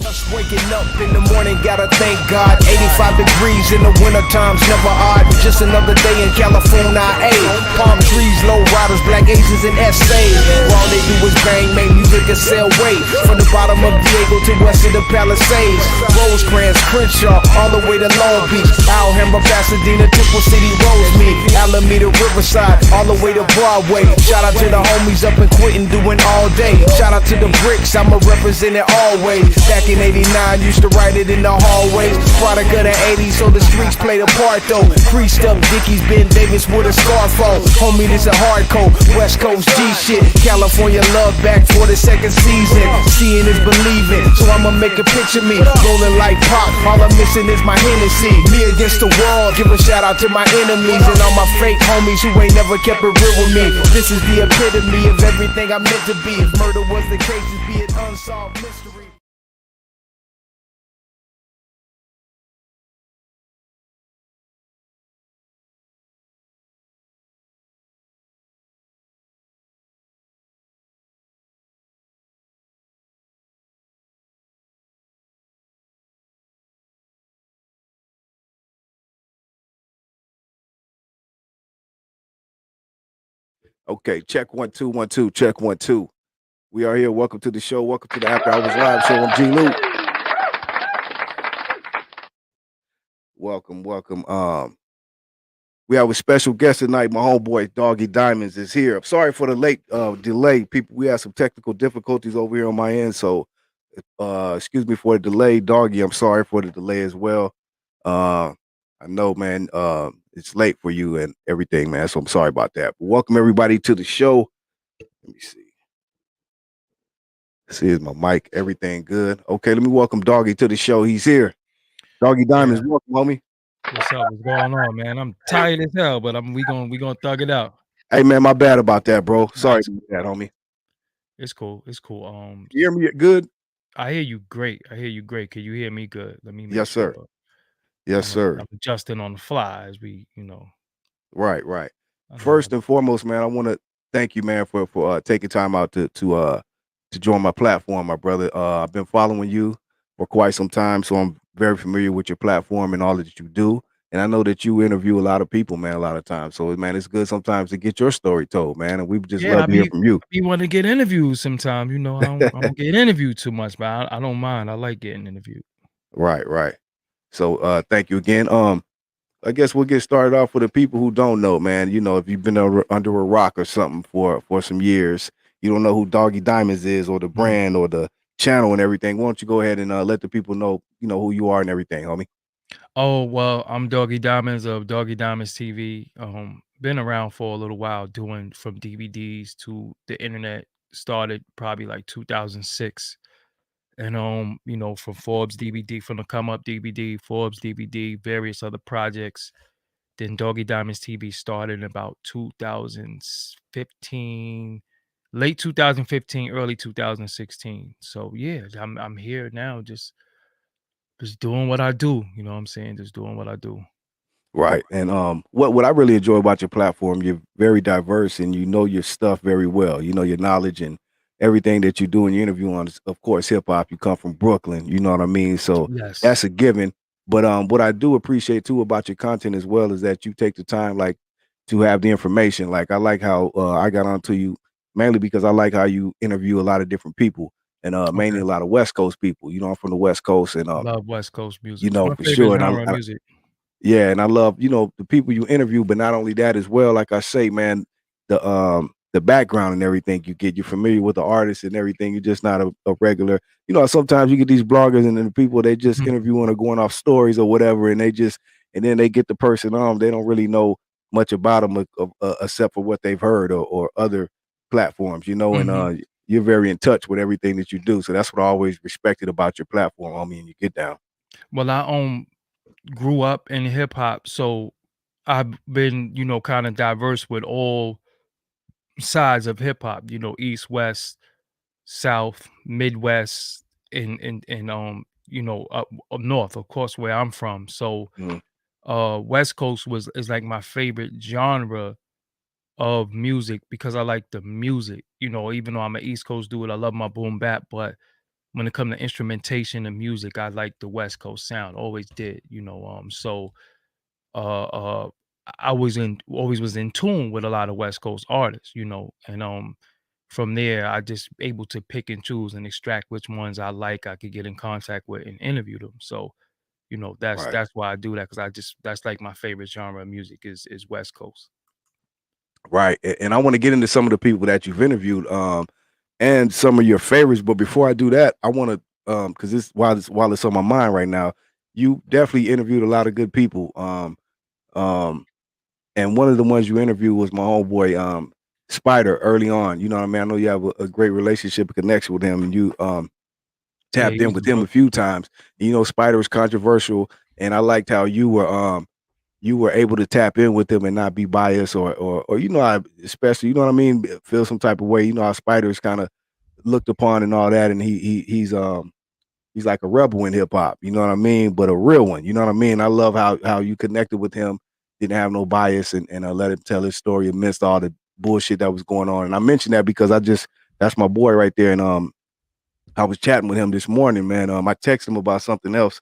Just waking up in the morning, gotta thank God. 85 degrees in the winter times, never odd. Just another day in California, palm trees, low riders, black Asians and SA. All they do is bang, make music and sell weight. From the bottom of Diego to west of the Palisades, Rosecrans, Crenshaw, all the way to Long Beach, Alhambra, Pasadena, Triple City, Rosemead, Alameda, Riverside, all the way to Broadway. Shout out to the homies up in Quentin doing all day. Shout out to the bricks, I'ma represent it always. Back in 89, used to write it in the hallways. Product of the 80s, so the streets played a part though. Creased up Dickies, Ben Davis with a scarf on. Homie, this a hardcore, West Coast G shit. California love back for the second season. Seeing is believing, so I'ma make a picture me rolling like Pop. All I'm missing is my Hennessy. Me against the world, give a shout out to my enemies and all my fake homies who ain't never kept it real with me. This is the epitome of everything I'm meant to be. If murder was the case, it'd be an unsolved mystery. Okay, check 1 2 1 2. Check 1 2. We are here. Welcome to the show. Welcome to the After Hours Live Show. I'm G-Lew. Welcome. We have a special guest tonight. My homeboy Doggy Diamonds is here. I'm sorry for the late delay, people. We had some technical difficulties over here on my end, so excuse me for the delay, Doggy. I'm sorry for the delay as well. I know, man. It's late for you and everything, man. So I'm sorry about that. But welcome everybody to the show. Let me see. This is my mic. Everything good. Okay, let me welcome Doggy to the show. He's here. Doggy Diamonds, welcome, homie. What's up? What's going on, man? I'm tired as hell, but we gonna thug it out. Hey, man, my bad about that, bro. Sorry about that, homie. It's cool. You hear me good? I hear you great. Can you hear me good? Let me make Yes, sure. sir. Yes, sir. I'm adjusting on the fly as we, Right. First and foremost, man, I want to thank you, man, for taking time out to join my platform, my brother. I've been following you for quite some time, so I'm very familiar with your platform and all that you do. And I know that you interview a lot of people, man, a lot of times. So, man, it's good sometimes to get your story told, man. And we just love to hear from you. You want to get interviewed sometimes, I don't get interviewed too much, but I don't mind. I like getting interviewed. Right. So, thank you again. I guess we'll get started off for the people who don't know, man. If you've been under a rock or something for some years, you don't know who Doggy Diamonds is or the brand or the channel and everything. Why don't you go ahead and let the people know, who you are and everything, homie? Oh, well, I'm Doggy Diamonds of Doggy Diamonds TV. Been around for a little while, doing from DVDs to the internet. Started probably like 2006. And from Forbes DVD, from the Come Up DVD, Forbes DVD, various other projects. Then Doggy Diamonds TV started in about 2015, late 2015, early 2016. So yeah, I'm here now, just doing what I do. You know what I'm saying? Just doing what I do. Right. And what I really enjoy about your platform, you're very diverse and you know your stuff very well. You know your knowledge and everything that you do in your interview on is, of course, hip hop. You come from Brooklyn, you know what I mean? So Yes. that's a given. But what I do appreciate too about your content as well is that you take the time like to have the information. Like I like how I got onto you mainly because I like how you interview a lot of different people and mainly a lot of West Coast people. I'm from the West Coast and love West Coast music. It's my for favorite sure. genre of music. Yeah, and I love, the people you interview, but not only that as well, like I say, man, the background and everything you get, you're familiar with the artists and everything. You're just not a regular, sometimes you get these bloggers and then the people they just interviewing or going off stories or whatever, and then they get the person on, they don't really know much about them except for what they've heard or other platforms, and you're very in touch with everything that you do. So that's what I always respected about your platform, homie, and you get down. Well, I grew up in hip hop, so I've been, kind of diverse with all sides of hip hop, East, West, South, Midwest, and up north, of course, where I'm from. So West Coast is like my favorite genre of music because I like the music, even though I'm an East Coast dude, I love my boom bap, but when it comes to instrumentation and music, I like the West Coast sound. Always did, so uh I always was in tune with a lot of West Coast artists, and from there I just able to pick and choose and extract which ones I like, I could get in contact with and interview them. So, Right. that's why I do that, because that's like my favorite genre of music is West Coast. Right. And I want to get into some of the people that you've interviewed, and some of your favorites. But before I do that, I want to, because while it's on my mind right now, you definitely interviewed a lot of good people. Um, and one of the ones you interviewed was my homeboy, Spider, early on. You know what I mean? I know you have a great relationship and connection with him, and you Yeah, tapped he in was a with him bro. a few times. You know, Spider was controversial, and I liked how you were able to tap in with him and not be biased or I especially, you know what I mean, feel some type of way. You know how Spider is kind of looked upon and all that, and he's like a rebel in hip hop, you know what I mean, but a real one, you know what I mean. I love how you connected with him, didn't have no bias, and let him tell his story amidst all the bullshit that was going on. And I mentioned that because that's my boy right there, and I was chatting with him this morning, man. I texted him about something else.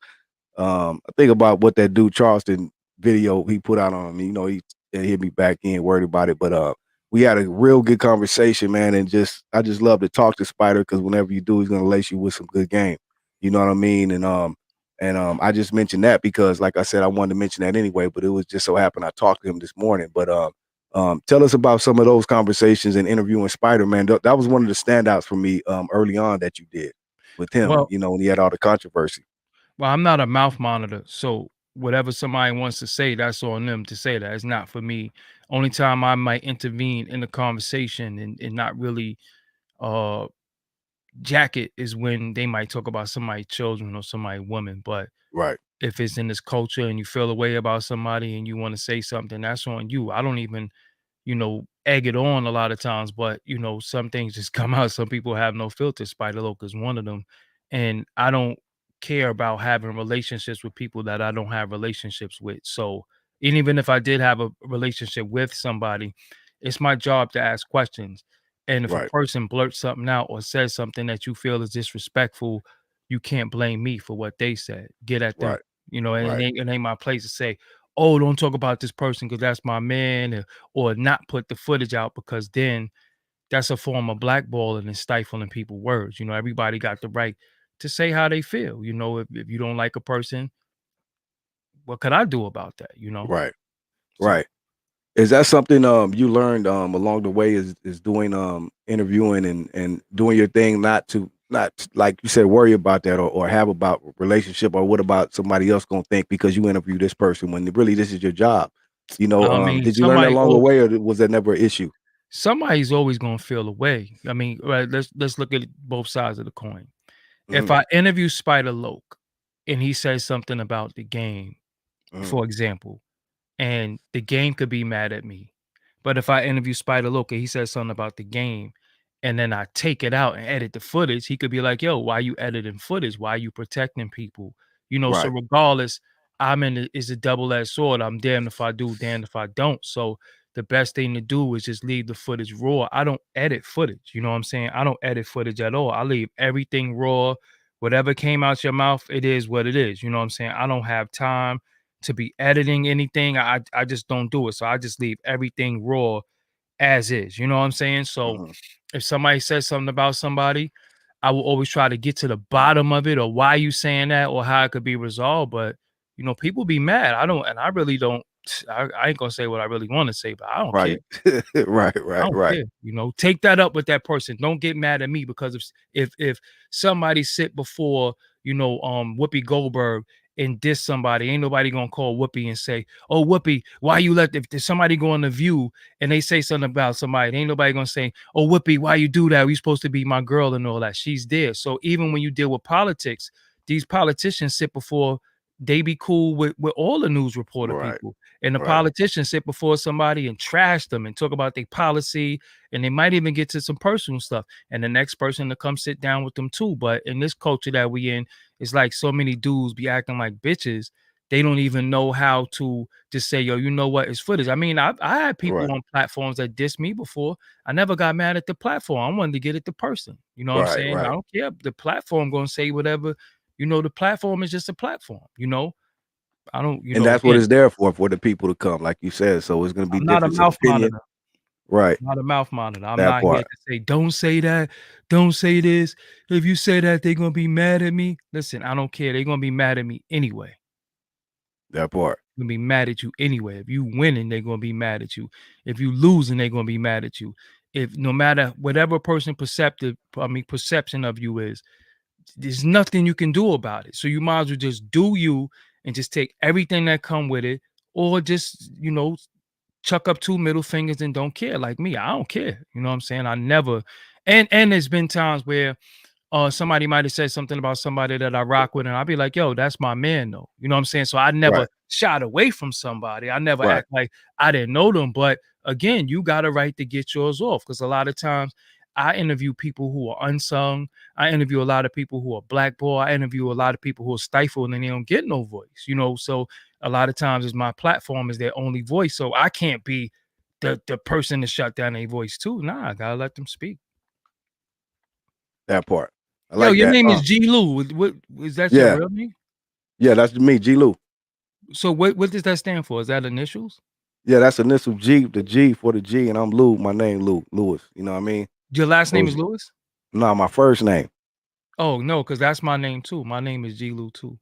I think about what that dude Charleston video he put out on me. You know, he hit me back in, worried about it. But we had a real good conversation, man. And I just love to talk to Spider because whenever you do, he's gonna lace you with some good game. You know what I mean? And I just mentioned that because, like I said, I wanted to mention that anyway. But it was just so happened I talked to him this morning. But tell us about some of those conversations and interviewing Spider, man. That was one of the standouts for me early on that you did with him. Well, You know, when he had all the controversy. I'm not a mouth monitor, so whatever somebody wants to say, that's on them to say that. It's not for me. Only time I might intervene in the conversation and not really uh jacket is when they might talk about somebody's children or somebody's woman. But Right. if it's in this culture and you feel a way about somebody and you want to say something, that's on you. I don't even egg it on a lot of times, but some things just come out. Some people have no filter. Spider Loc is one of them. And I don't care about having relationships with people that I don't have relationships with. So even if I did have a relationship with somebody, it's my job to ask questions. And if a Right. person blurts something out or says something that you feel is disrespectful, you can't blame me for what they said. Get at them. Right. And Right. it ain't my place to say, oh, don't talk about this person because that's my man, or not put the footage out, because then that's a form of blackballing and stifling people's words. Everybody got the right to say how they feel. If you don't like a person, what could I do about that? Right. So Right. Is that something you learned along the way is doing interviewing and doing your thing, not like you said, worry about that or have about relationship or what about somebody else gonna think because you interview this person when really this is your job. You know, I mean, did you learn that along the way or was that never an issue? somebody's always gonna feel away. I mean, right, let's look at both sides of the coin. If Hmm. I interview Spider Loc and he says something about the game, Hmm. for example, and the game could be mad at me. But if I interview Spider Loc and he says something about the game, and then I take it out and edit the footage, he could be like, "Yo, why you editing footage? Why you protecting people?" So Right. regardless, it's a double-edged sword. I'm damned if I do, damned if I don't. So the best thing to do is just leave the footage raw. I don't edit footage. You know what I'm saying? I don't edit footage at all. I leave everything raw. Whatever came out your mouth, it is what it is. You know what I'm saying? I don't have time to be editing anything. I just don't do it. So I just leave everything raw as is. You know what I'm saying? So Hmm. if somebody says something about somebody, I will always try to get to the bottom of it, or why you saying that, or how it could be resolved. But people be mad. I really don't. I ain't gonna say what I really want to say, but I don't care. Right. Right. I Right. don't Right. care. Take that up with that person. Don't get mad at me, because if somebody sit before Whoopi Goldberg and diss somebody, ain't nobody gonna call Whoopi and say, "Oh, Whoopi, why you let if somebody go on the View and they say something about somebody, ain't nobody gonna say, "Oh, Whoopi, why you do that? We supposed to be my girl and all that." She's there. So even when you deal with politics, these politicians sit before. They be cool with all the news reporter Right. people, and the Right. politicians sit before somebody and trash them and talk about their policy, and they might even get to some personal stuff. And the next person to come sit down with them too. But in this culture that we in, it's like so many dudes be acting like bitches they don't even know how to just say, yo, you know what, it's footage. I mean, I had people Right. on platforms that dissed me before. I never got mad at the platform. I wanted to get at the person. You know what I'm Right. saying? I Right. don't care. The platform gonna say whatever. You know, the platform is just a platform. You know, I don't. You And know, that's what again, it's there for the people to come, like you said. So it's going to be I'm not a difference of mouth opinion. monitor. Right. Not a mouth monitor. I'm That not here part. to say, don't say that, don't say this. If you say that, they're gonna be mad at me. Listen, I don't care. They're gonna be mad at me anyway. That part. They're gonna be mad at you anyway. If you winning, they're gonna be mad at you. If you losing, they're gonna be mad at you. If no matter whatever person perception of you is, there's nothing you can do about it. So you might as well just do you and just take everything that come with it, or just chuck up two middle fingers and don't care. Like me, I don't care. You know what I'm saying? I never. And there's been times where somebody might have said something about somebody that I rock with, and I'll be like, yo, that's my man, though. You know what I'm saying? So I never Right. shied away from somebody. I never Right. act like I didn't know them. But again, you got a right to get yours off, because a lot of times I interview people who are unsung. I interview a lot of people who are blackballed. I interview a lot of people who are stifled and they don't get no voice, so a lot of times is my platform is their only voice. So I can't be the person to shut down their voice too. Nah, I gotta let them speak. That part. I Yo, like your that. name is G-Lew. What is that your Yeah. real name? Yeah. That's me, G-Lew. So what does that stand for? Is that initials? Yeah. That's initial G, the G for the G, and I'm Lou. My name Lewis. You know what I mean? Your last So name is Lewis? no, my first name. Oh no, because that's my name too. My name is G-Lew too.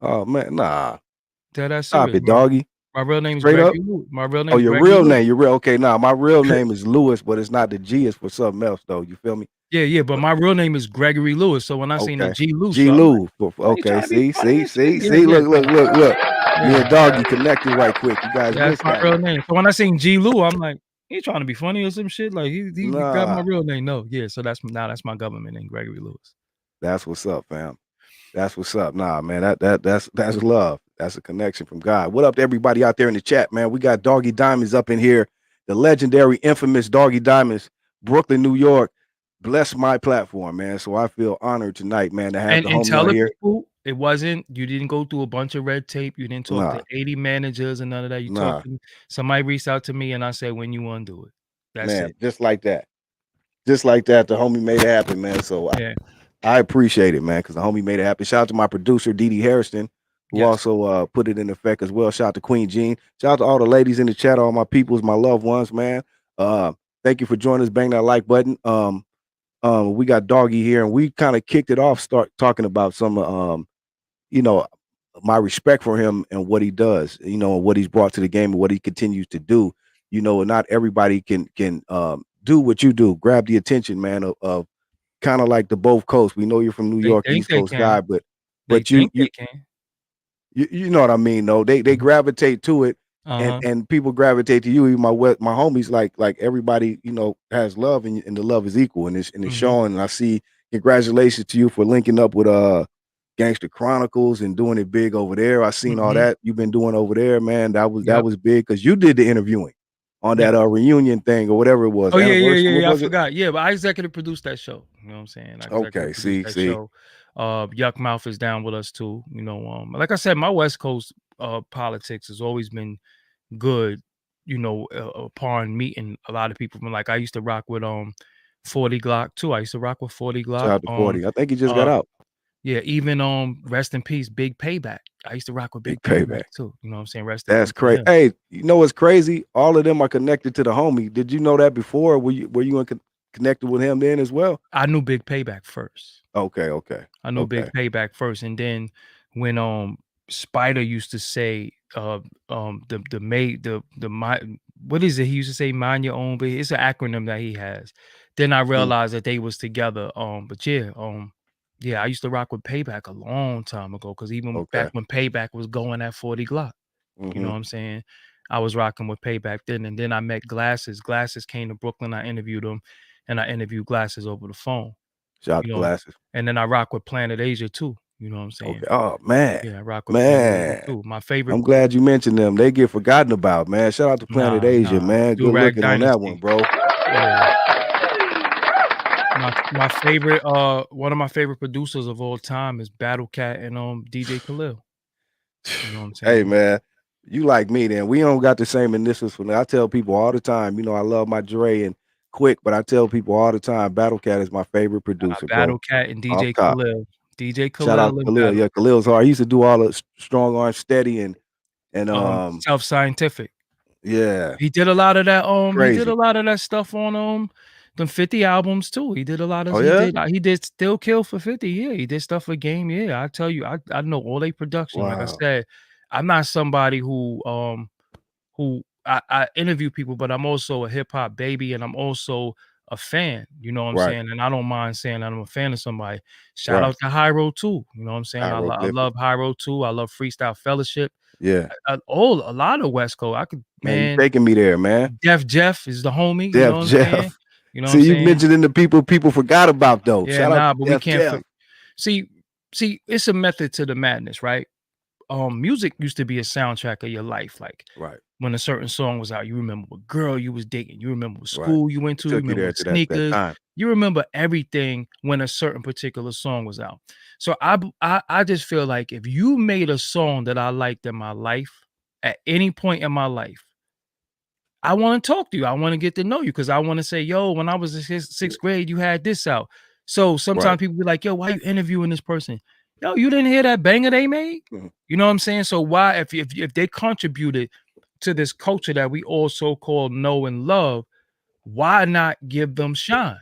Oh man, nah. That's Stop serious. it, doggy. My real name is Straight up. Gregory Lewis. My real name Oh, is your Gregory real Lewis. name. Your real okay. Nah, my real name is Lewis, but it's not the G. It's for something else though. You feel me? Yeah, but But my real name is Gregory Lewis. So when I say no okay. G-Lew, G so I'm like, Lou. oh, you Okay. trying to be funny and shit? Yeah, See. yeah, Look. Me yeah. and Doggy connected right quick. You guys Yeah, that's missed my that real one. name. So when I sing G-Lew, I'm like, he trying to be funny or some shit. Like he grabbed my Nah, real name. No, yeah. So that's my government name, Gregory Lewis. that's what's up, fam. That's what's up. Nah, man, that's love. That's a connection from God. What up to everybody out there in the chat, man? We got Doggy Diamonds up in here, the legendary, infamous Doggy Diamonds, Brooklyn, New York. Bless my platform, man. So I feel honored tonight, man, to have the And homie tell on the here. people you didn't go through a bunch of red tape. You didn't talk to Nah, 80 managers and none of that. You talked nah, to somebody reached out to me and I said, when you want to do it. That's man, it. just like that. Just like that, the homie made it happen, man. So Yeah. I appreciate it, man, because the homie made it happen. Shout out to my producer, DD Hairston, who Yes. also put it in effect as well. Shout out to Queen Jean. Shout out to all the ladies in the chat, all my peoples, my loved ones, man. Thank you for joining us. Bang that like button. We got Doggy here, and we kind of kicked it off, start talking about some, you know, my respect for him and what he does, and what he's brought to the game and what he continues to do. Not everybody can do what you do. Grab the attention, man, of kind of like the both coasts. We know you're from New They York, think East they Coast guy, can. but They but you think you they can. you know what I mean, though. They Mhm. gravitate to it, and Uh-huh. and people gravitate to you. Even my homies, like everybody, has love, and the love is equal, and it's Mhm. showing. And I see congratulations to you for linking up with Gangster Chronicles and doing it big over there. I seen all Mhm. that you've been doing over there, man. That was Yep. big because you did the interviewing on Yep. that reunion thing or whatever it was, Oh yeah, anniversary. What I was it? forgot. Yeah, but I executive produced that show. You know what I'm saying? I executive Okay, produced that see. show. Yuck Mouth is down with us too. Like I said, my West Coast politics has always been good, upon meeting a lot of people from, like, I used to rock with 40 Glock too. I used to rock with 40 Shout Glock. out to 40. I think he just got Uh out. yeah, even rest in peace, Big Payback. I used to rock with Big Big Payback payback. too. You know what I'm saying? Rest in That's peace to crazy. him. Hey, you know what's crazy? All of them are connected to the homie. Did you know that before? Were you connected with him then as well? I knew Big Payback first. Okay. I knew Big Okay. Payback first, and then when Spider used to say the made the my what is it? He used to say mind your own, but it's an acronym that he has. Then I Mm, realized that they was together. But yeah, I used to rock with Payback a long time ago, because even back okay. when Payback was going at 40 Glock, you know Hmm. what I'm saying? I was rocking with Payback then, and then I met Glasses. Glasses came to Brooklyn. I interviewed him, and I interviewed Glasses over the phone. Shout out You to know, glasses. and then I rock with Planet Asia too, you know what I'm saying? Okay. Oh man. Yeah, I rock with Planet Asia Man. too. My favorite I'm glad you mentioned them. They get forgotten about, man. Shout out to Planet Asia, nah, man. Good Durag looking on that one, Dynasty. bro. Yeah. My favorite, one of my favorite producers of all time is Battle Cat and DJ Khalil. You know what I'm Hey saying? man, you like me then. We don't got the same initials for that. I tell people all the time, I love my Dre and Quick, but I tell people all the time, Battle Cat is my favorite producer, bro. Battle Cat and Off DJ top. Khalil. DJ Shout out Khalil and Khalil. Battle Yeah, Khalil's hard. He used to do all the strong arm steady and Self Scientific. yeah, He did a lot of that, he did a crazy. lot of that stuff on, them 50 albums too. He did a lot of Oh yeah? he did Still Kill for 50, yeah, he did stuff for Game, yeah, I tell you, I know all they production, like I Wow. said, I'm not somebody who I interview people, but I'm also a hip hop baby and I'm also a fan, you know what I'm Right, saying? And I don't mind saying that I'm a fan of somebody. Shout right. out to Hyro too, you know what I'm saying? I Hieroglyphic. love Hyro too. I love Freestyle Fellowship. Yeah. A lot of West Coast. Man, you Man, taking me there, man. Def Jeff is the homie, you know Def what I'm saying? Jeff. You know what I'm See, you saying? mentioned in the people forgot about though. Yeah, Shout out nah, to but we Def can't Jeff. see, it's a method to the madness, right? Music used to be a soundtrack of your life. Like Right, when a certain song was out, you remember what girl you was dating, you remember what right. school you went It to, you took you remember there what to that sneakers, time. you remember everything when a certain particular song was out. So I just feel like if you made a song that I liked in my life at any point in my life, I want to talk to you. I want to get to know you because I want to say, yo, when I was in Yeah. sixth grade, you had this out. So Right. sometimes people be like, yo, why you interviewing this person? Yo, you didn't hear that banger they made? Mhm. You know what I'm saying? So why, if they contributed to this culture that we all so called know and love, why not give them shine?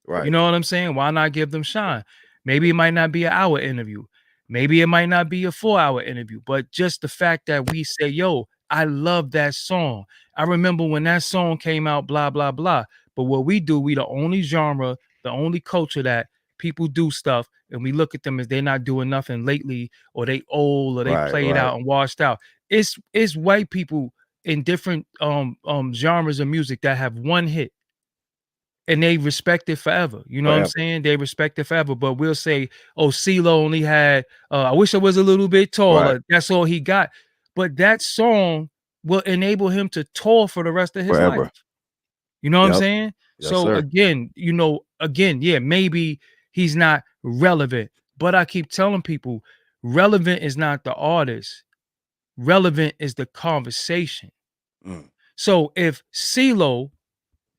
You Right. know what I'm saying? Why not give them shine? Maybe it might not be an hour interview. Maybe it might not be a 4-hour interview, but just the fact that we say, yo, I love that song. I remember when that song came out, blah, blah, blah. But what we do, we the only genre, the only culture that people do stuff and we look at them as they're not doing nothing lately or they old or they Right, played right. out and washed out. It's white people in different genres of music that have one hit and they respect it forever. You know what I'm Forever. saying? They respect it forever. But we'll say, oh, CeeLo only had, I wish I was a little bit Right. taller. That's all he got. But that song will enable him to tour for the rest of his life. Forever. You know what I'm Yep. saying? Yes, So sir. again, yeah, maybe he's not relevant. But I keep telling people, relevant is not the artist. Relevant is the conversation. Mm. So if CeeLo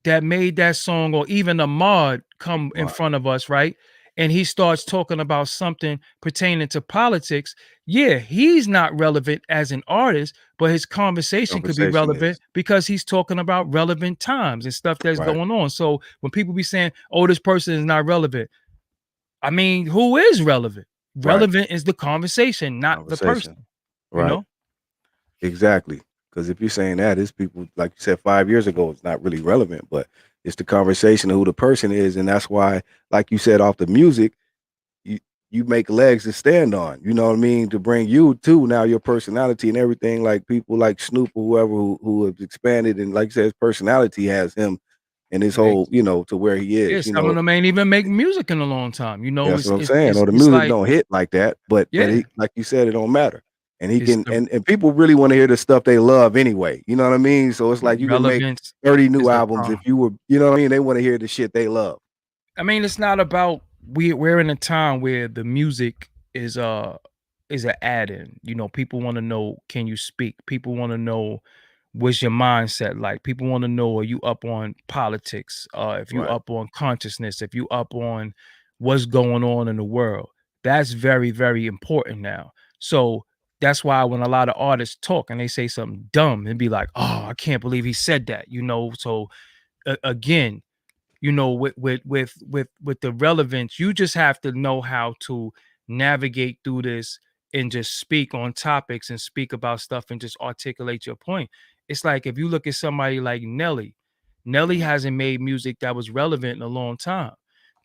that made that song or even a mod come in Right. front of us, right? And he starts talking about something pertaining to politics. Yeah, he's not relevant as an artist, but his conversation could be Conversation relevant is. because he's talking about relevant times and stuff that's Right. going on. So when people be saying, oh, this person is not relevant, I mean, who is relevant? Right. Relevant is the conversation, not the Conversation. person, you Right. know? Exactly. Because if you're saying that, it's people like you said 5 years ago, it's not really relevant, but it's the conversation of who the person is. And that's why, like you said, off the music, you you make legs to stand on, you know what I mean? To bring you to now your personality and everything, like people like Snoop or whoever who have expanded and like you said, his personality has him and his whole, to where he Yeah, is, some of them ain't even make music in a long time. You know, That's what I'm saying. it's Or the it's music like, don't hit like that, but yeah, he, like you said, it don't matter. And he it's can the and people really want to hear the stuff they love anyway. You know what I mean? So it's like you can make relevance 30 new is the albums if con. you were, you know what I mean? They want to hear the shit they love. I mean, it's not about we're in a time where the music is an add-in. You know, people want to know, can you speak? People want to know what's your mindset like? People want to know, are you up on politics? If you Right. up on consciousness, if you up on what's going on in the world. That's very, very important now. So that's why when a lot of artists talk and they say something dumb, it'd be like, oh, I can't believe he said that, you know. So again, you know, with the relevance, you just have to know how to navigate through this and just speak on topics and speak about stuff and just articulate your point. It's like if you look at somebody like Nelly Mhm. hasn't made music that was relevant in a long time,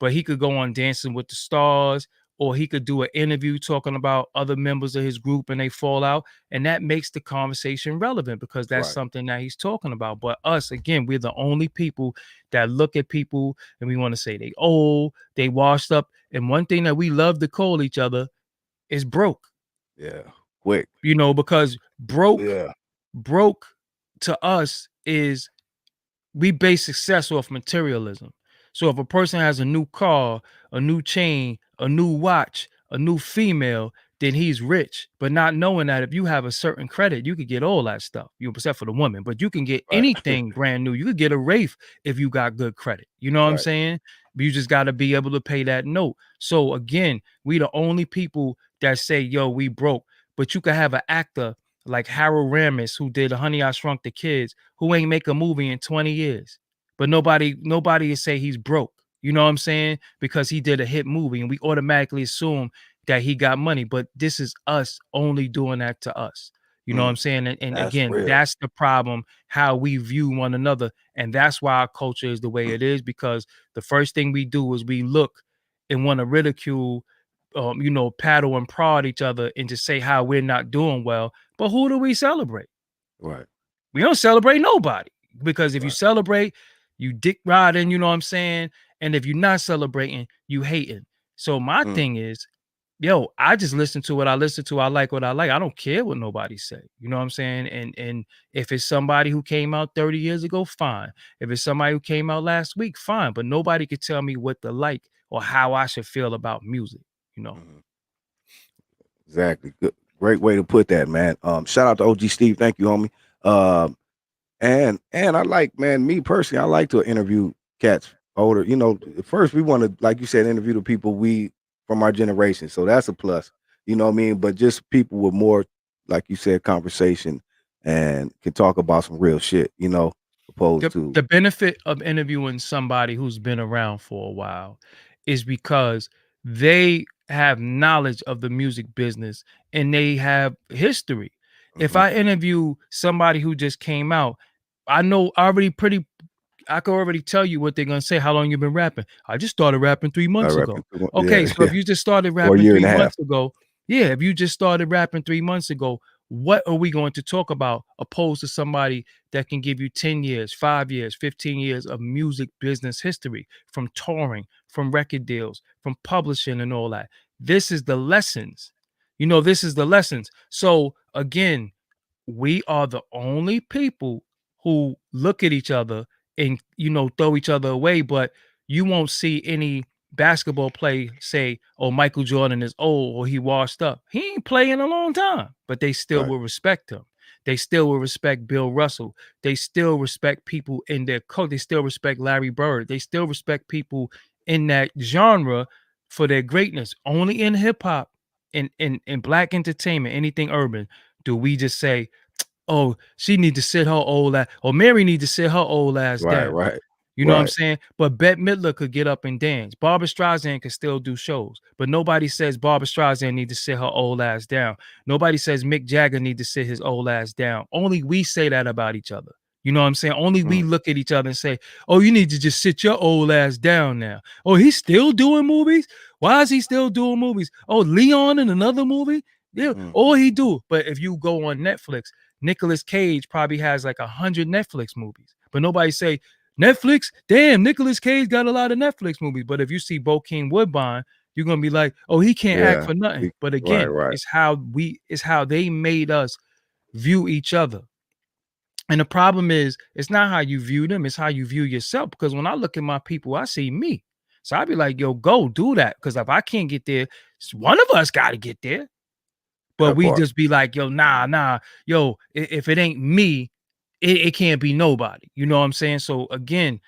but he could go on Dancing with the Stars, or he could do an interview talking about other members of his group and they fall out, and that makes the conversation relevant because that's Right. something that he's talking about. But us, again, we're the only people that look at people and we want to say they old, they washed up. And one thing that we love to call each other is broke, Yeah. Quick. you know, because Yeah. broke to us is we base success off materialism. So if a person has a new car, a new chain, a new watch, a new female, then he's rich. But not knowing that if you have a certain credit, you could get all that stuff, except for the woman, but you can get Right. anything brand new. You could get a Wraith if you got good credit. You know what I'm Right. saying? But you just got to be able to pay that note. So again, we the only people that say, yo, we broke. But you could have an actor like Harold Ramis, who did Honey, I Shrunk the Kids, who ain't make a movie in 20 years. But nobody is say he's broke. You know what I'm saying? Because he did a hit movie and we automatically assume that he got money. But this is us only doing that to us. You know what I'm saying? And That's again, real. that's the problem, how we view one another. And that's why our culture is the way it is, because the first thing we do is we look and want to ridicule, paddle and prod each other and just say how we're not doing well. But who do we celebrate? Right. We don't celebrate nobody, because if you Right. celebrate, you dick riding, you know what I'm saying? And if you're not celebrating, you hating. So my thing is, yo, I just listen to what I listen to. I like what I like. I don't care what nobody say. You know what I'm saying? And if it's somebody who came out 30 years ago, fine. If it's somebody who came out last week, fine. But nobody could tell me what to like or how I should feel about music, you know. Exactly. Good. Great way to put that, man. Shout out to OG Steve. Thank you, homie. And I like, man, me personally, I like to interview cats older. You know, first we want to, like you said, interview the people we from our generation. So that's a plus. You know what I mean? But just people with more, like you said, conversation and can talk about some real shit, you know, opposed to The benefit of interviewing somebody who's been around for a while is because they have knowledge of the music business and they have history. If I interview somebody who just came out, I know already I can already tell you what they're gonna say. How long you been rapping? I just started rapping 3 months ago. Okay, yeah, so if you just started or a rapping year and 3 a half. months ago, yeah, if you just started rapping 3 months ago, what are we going to talk about opposed to somebody that can give you 10 years, 5 years, 15 years of music business history, from touring, from record deals, from publishing and all that. This is the lessons. This is the lessons. So again, we are the only people who look at each other and throw each other away, but you won't see any basketball play say, oh, Michael Jordan is old or he washed up. He ain't playing in a long time, but they still Right. will respect him. They still will respect Bill Russell. They still respect people in their coach. They still respect Larry Bird. They still respect people in that genre for their greatness. Only in hip hop, in black entertainment, anything urban, do we just say, oh, she need to sit her old ass, or Mary need to sit her old ass Right, down. right, You know what I'm right. saying? But Bette Midler could get up and dance. Barbara Streisand could still do shows, but nobody says Barbara Streisand need to sit her old ass down. Nobody says Mick Jagger need to sit his old ass down. Only we say that about each other. You know what I'm saying? Only we look at each other and say, oh, you need to just sit your old ass down now. Oh, he's still doing movies? Why is he still doing movies? Oh, Leon in another movie? Yeah, all he do. But if you go on Netflix, Nicolas Cage probably has like 100 Netflix movies, but nobody say, Netflix, damn, Nicolas Cage got a lot of Netflix movies. But if you see Bokeem Woodbine, you're gonna be like, oh, he can't act Yeah. for nothing. But Right, again, right. it's how they made us view each other. And the problem is, it's not how you view them, it's how you view yourself. Because when I look at my people, I see me. So I'd be like, yo, go do that. Because if I can't get there, one of us got to get there. But That we part. just be like, yo, nah, yo, if it ain't me, it can't be nobody. You know what I'm saying? So again,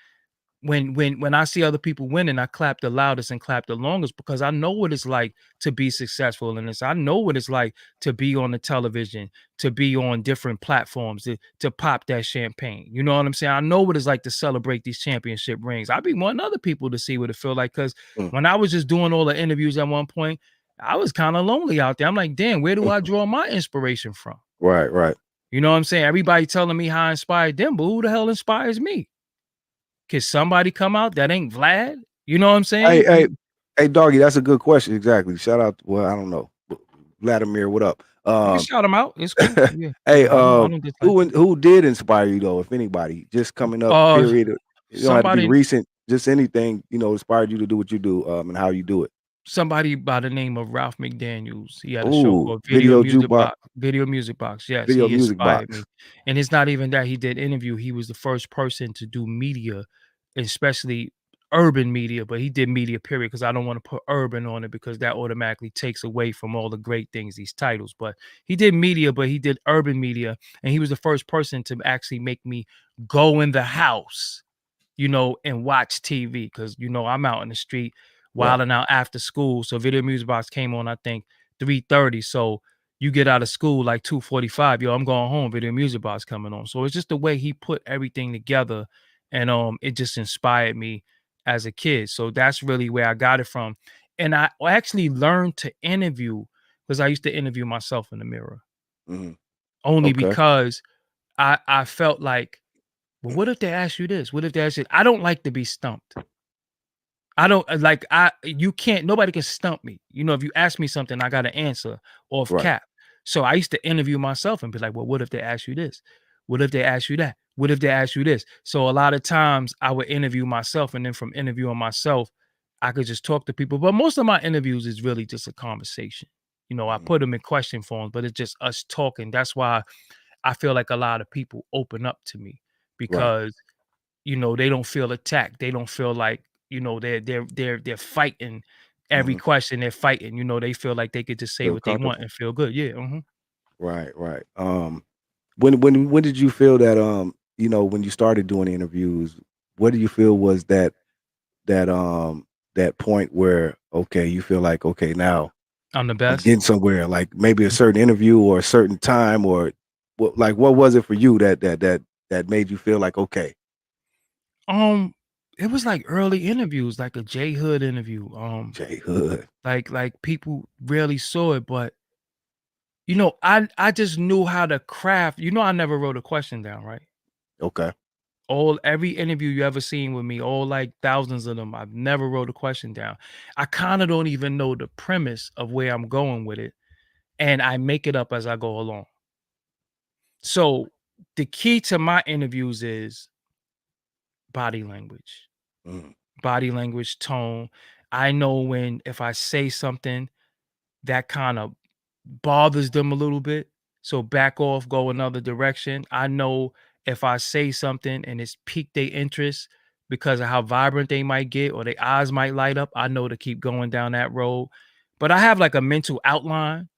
when I see other people winning, I clap the loudest and clap the longest, because I know what it's like to be successful in this. I know what it's like to be on the television, to be on different platforms, to pop that champagne. You know what I'm saying? I know what it's like to celebrate these championship rings. I be wanting other people to see what it feel like, because when I was just doing all the interviews at one point, I was kind of lonely out there. I'm like, damn, where do I draw my inspiration from? Right, right. You know what I'm saying? Everybody telling me how I inspired them, but who the hell inspires me? Can somebody come out that ain't Vlad? You know what I'm Hey, saying? hey, Doggy, that's a good question. Exactly. Shout out. Well, I don't know, Vladimir. What up? You can shout him out. It's cool. Yeah. Hey, I don't dislike it. who did inspire you though? If anybody, just coming up. Period. You don't have to be Somebody recent. Just anything inspired you to do what you do. And how you do it. somebody by the name of Ralph McDaniels. He had a show Ooh, called video jukebox, Video Music Box. Yes, video he music inspired box. me. And it's not even that he did interview. He was the first person to do media, especially urban media, but he did media period because I don't want to put urban on it because that automatically takes away from all the great things, these titles. But he did media, but he did urban media, and he was the first person to actually make me go in the house, and watch TV because I'm out in the street Right. wilding out after school. So Video Music Box came on, I think 3:30. So you get out of school like 2:45. Yo, I'm going home. Video Music Box coming on. So it's just the way he put everything together, and it just inspired me as a kid. So that's really where I got it from. And I actually learned to interview because I used to interview myself in the mirror Hmm. only Okay. because I felt like, well, what if they ask you this? What if they ask you? I don't like to be stumped. I don't like you can't nobody can stump me. If you ask me something, I got to answer off Right. cap. So I used to interview myself and be like, well, what if they ask you this? What if they ask you that? What if they ask you this? So a lot of times I would interview myself, and then from interviewing myself, I could just talk to people. But most of my interviews is really just a conversation. I Mhm. put them in question forms, but it's just us talking. That's why I feel like a lot of people open up to me Right. because they don't feel attacked. They don't feel like, they're fighting every Hmm. question they're fighting. They feel like they could just say Feel what they want comfortable. and feel good. Yeah. Mhm. Right. Right. When did you feel that when you started doing interviews, what do you feel was that point where okay, you feel like okay, now I'm the I'm best. getting somewhere, like maybe a certain interview or a certain time or what was it for you that made you feel like okay, Um, it was like early interviews, like a J Hood interview. Jay Hood. Like people rarely saw it, but I just knew how to craft. I never wrote a question down, right? Okay. All every interview you ever seen with me, all like thousands of them, I've never wrote a question down. I kind of don't even know the premise of where I'm going with it, and I make it up as I go along. So the key to my interviews is body language, Mm, tone. I know when if I say something that kind of bothers them a little bit, so back off, go another direction. I know if I say something and it's piqued their interest because of how vibrant they might get or their eyes might light up, I know to keep going down that road. But I have like a mental outline.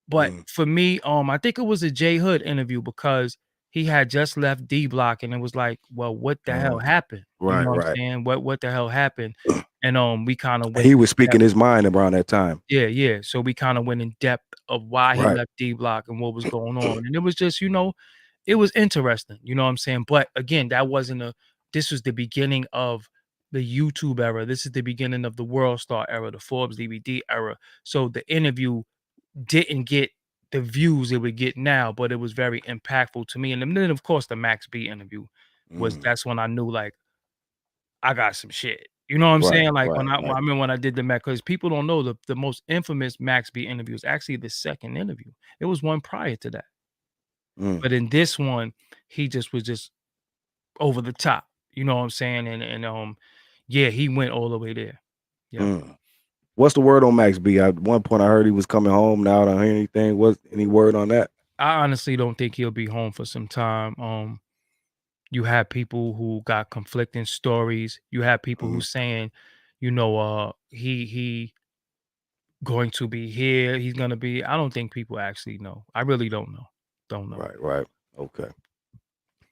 But mm, for me, I think it was a J Hood interview because he had just left D Block and it was like, well, what the hell mm. happened? You Right, know what I'm right. saying? What the hell happened? And we kind of went He in was speaking depth. his mind around that time. Yeah, yeah. So we kind of went in depth of why he Right. left D Block and what was going on. And it was just, it was interesting, you know what I'm saying? But again, this was the beginning of the YouTube era. This is the beginning of the World Star era, the Forbes DVD era. So the interview didn't get the views it would get now, but it was very impactful to me. And then of course the Max B interview Mm. that's when I knew like I got some shit. You know what I'm Right, saying? Like right, when I right. remember when I did the Max, because people don't know the most infamous Max B interview is actually the second interview. It was one prior to that. Mm, But in this one, he just was just over the top. You know what I'm saying? And yeah, he went all the way there. Yeah. mm. What's the word on Max B? At one point I heard he was coming home. Now I don't hear anything. What's any word on that? I honestly don't think he'll be home for some time. You have people who got conflicting stories. You have people who Mhm. saying, he going to be here. He's gonna be. I don't think people actually know. I really don't know. Don't know. Right, right. Okay.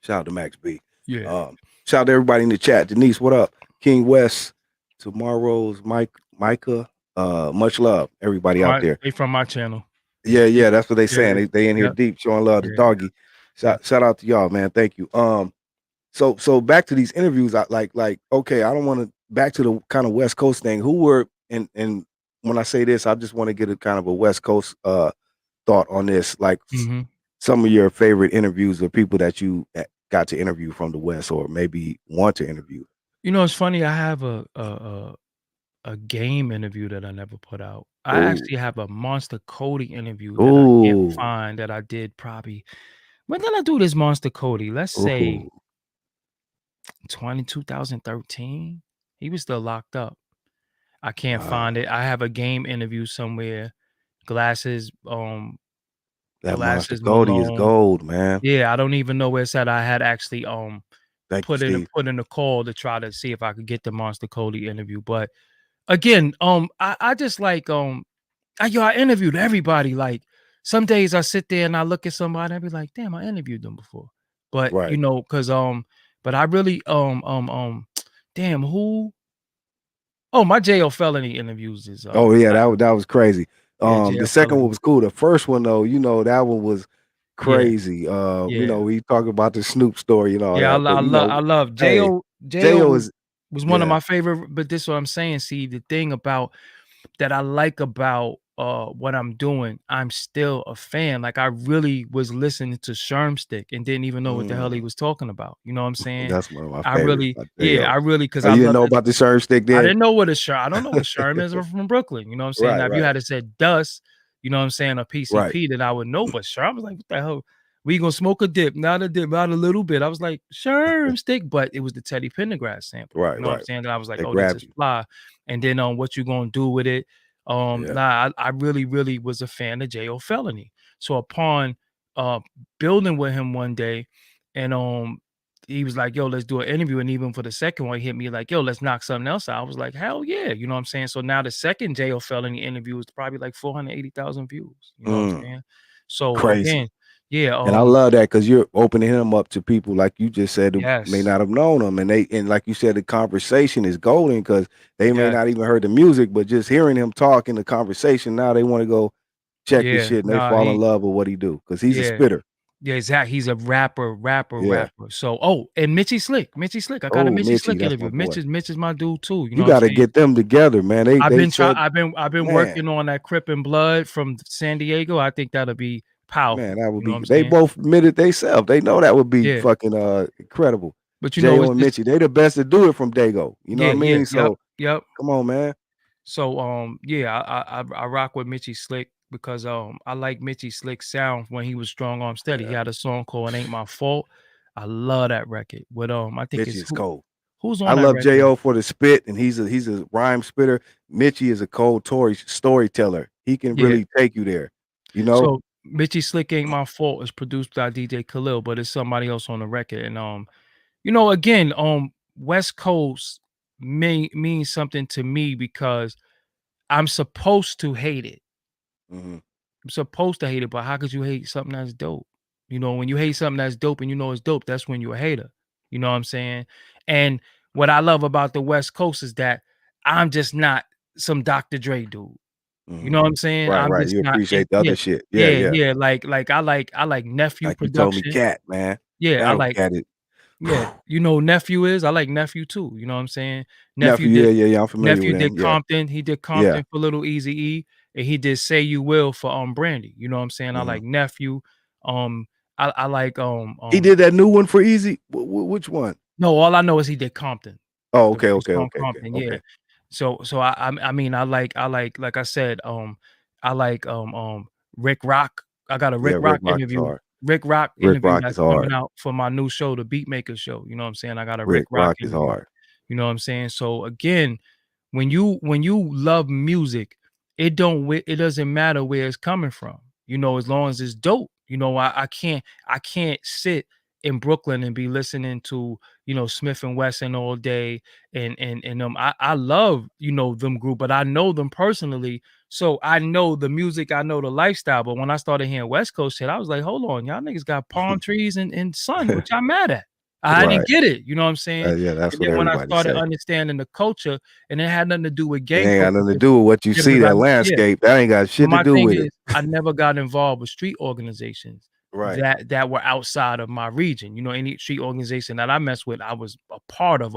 Shout out to Max B. Yeah. Shout out to everybody in the chat. Denise, what up? King West, tomorrow's Micah. Much love, everybody out there. They from my channel. Yeah, Yeah. yeah, that's what they Yeah. saying. They in here Yeah. deep, showing love to Yeah. Doggy. Yeah. Shout out to y'all, man. Thank you. So back to these interviews. I like okay. I don't want to back to the kind of West Coast thing. Who were and when I say this, I just want to get a kind of a West Coast thought on this. Like Mhm. some of your favorite interviews or people that you got to interview from the West, or maybe want to interview. It's funny. I have a game interview that I never put out. I Oh, actually have a Monster Cody interview that I can't oh, find that I did probably. When did I do this Monster Cody? Let's say oh. 2013. He was still locked up. I can't find Wow, it. I have a game interview somewhere. Glasses, that Monster Glasses Cody is Malone. gold, man. Yeah, I don't even know where it's at. I had actually Thank you, put in Steve. a call to try to see if I could get the Monster Cody interview. But again, I just like I interviewed everybody. Like some days I sit there and I look at somebody, I be like, damn, I interviewed them before. But Right. cause but I really damn who my jail felony interviews is Oh yeah, that was crazy. The jail second one felony. was cool. The first one though, that one was Yeah, crazy. yeah. We talk about the Snoop story and all Yeah, that, but I love hey, J.O. J.O. is was one of yeah. my favorite, but this is what I'm saying. See, the thing about that I like about what I'm doing, I'm still a fan. Like I really was listening to Shermstick and didn't even know what the hell he Mm, was talking about. You know what I'm saying? that's one of my I favorites really, about yeah, J.O. I really because Oh, I you didn't love know this. about the Sherm stick I then? didn't know what a Sherm. I don't know what a Sherm is. I'm from Brooklyn. You know what I'm saying? Right, Now, if you right, had to said dust, you know what I'm saying, a right, PCP, then I would know. But Sherm, I was like, what the hell? We gonna smoke a dip, not a dip, not a little bit. I was like, Sherm stick, but it was the Teddy Pendergrass sample. You right, know what I'm right. saying? And I was like, They oh, this grabbed is you. fly. And then what you gonna do with it? Yeah. I really, really was a fan of J.O. Felony. So upon building with him one day, and he was like, yo, let's do an interview. And even for the second one, he hit me like, yo, let's knock something else out. I was like, hell yeah. You know what I'm saying? So now the second J.O. Felony interview is probably like 480,000 views. You know what I'm Mm, saying? So crazy. again, yeah, And I love that because you're opening him up to people like you just said who may yes, not have known him, and like you said, the conversation is golden because they may yes, not even heard the music, but just hearing him talk in the conversation, now they want to go check his yeah, shit and they nah, fall in love with what he do because he's a yeah, spitter. yeah, exactly. He's a Yeah. rapper. So, and Mitchie Slick. I got a Oh, Mitchie Mitchie, Slick that's my interview. boy. Mitch is my dude too. You know You what I'm got to saying? get them together, man. They said, I've been man, working on that Crip and Blood from San Diego. I think that'll be man, powerful. that would You know what be. I'm They saying? both admitted they self. They know that would be Yeah. fucking incredible. But Jo it's and just Mitchie, they the best to do it from Dago. You know what I mean? yep, So yep. come on, man. So yeah, I rock with Mitchie Slick because I like Mitchie Slick's sound when he was strong arm steady. He Yeah, had a song called It Ain't My Fault. I love that record. With I think Mitchie it's is cold. who's I on that love record? Jo for the spit, and he's a rhyme spitter. Mitchie is a cold Tory storyteller. He can Yeah. really take you there. You know. So Mitchie Slick Ain't My Fault is produced by DJ Khalil, but it's somebody else on the record. And again, West Coast means something to me because I'm supposed to hate it. Hmm. I'm supposed to hate it, but how could you hate something that's dope? When you hate something that's dope and you know it's dope, that's when you're a hater. You know what I'm saying? And what I love about the West Coast is that I'm just not some Dr. Dre dude. You Hmm. know what I'm saying? Right, I'm right. just You not in appreciate the yeah, other shit. Yeah, yeah, yeah. yeah. Like I like Nephew Like you told me, production. Cat, man. Yeah, I Damn, like Cat is. yeah. Nephew is. I like Nephew too. You know what I'm saying? Nephew Nephew, yeah, did yeah, yeah. I'm familiar with him. Yeah, Compton. He did yeah. Compton for Little Easy E, and he did Say You Will for Brandy. You know what I'm saying? I Hmm. like Nephew. Um, I like He did that new one for Easy. Which one? no, all I know is he did Compton. Oh, The okay, first okay, song okay, okay, Compton, yeah. okay. So I mean like I said, I like Rick Rock. I got a Yeah, Rick Rick Rock Rock is interview. hard. Rick Rock Rick interview Rock that's is coming hard. out for my new show, the Beatmaker show. You know what I'm saying? I got a Rick Rick Rock Rock is interview. hard. You know what I'm saying? So again, when you love music, it doesn't matter where it's coming from. As long as it's dope. I can't sit in Brooklyn and be listening to Smith and Wesson all day and I love them group, but I know them personally, so I know the music, I know the lifestyle. But when I started hearing West Coast shit, I was like, hold on, y'all niggas got palm trees and sun, what y'all mad at? I didn't Right. get it, you know what I'm saying? Yeah, that's And what then when I everybody started say. understanding the culture, and it had nothing to do with It gang ain't got culture, nothing to do with what you see, that yeah. landscape. That ain't got But shit to my do thing with is, it. I never got involved with street organizations Right. that were outside of my region. Any street organization that I mess with, I was a part of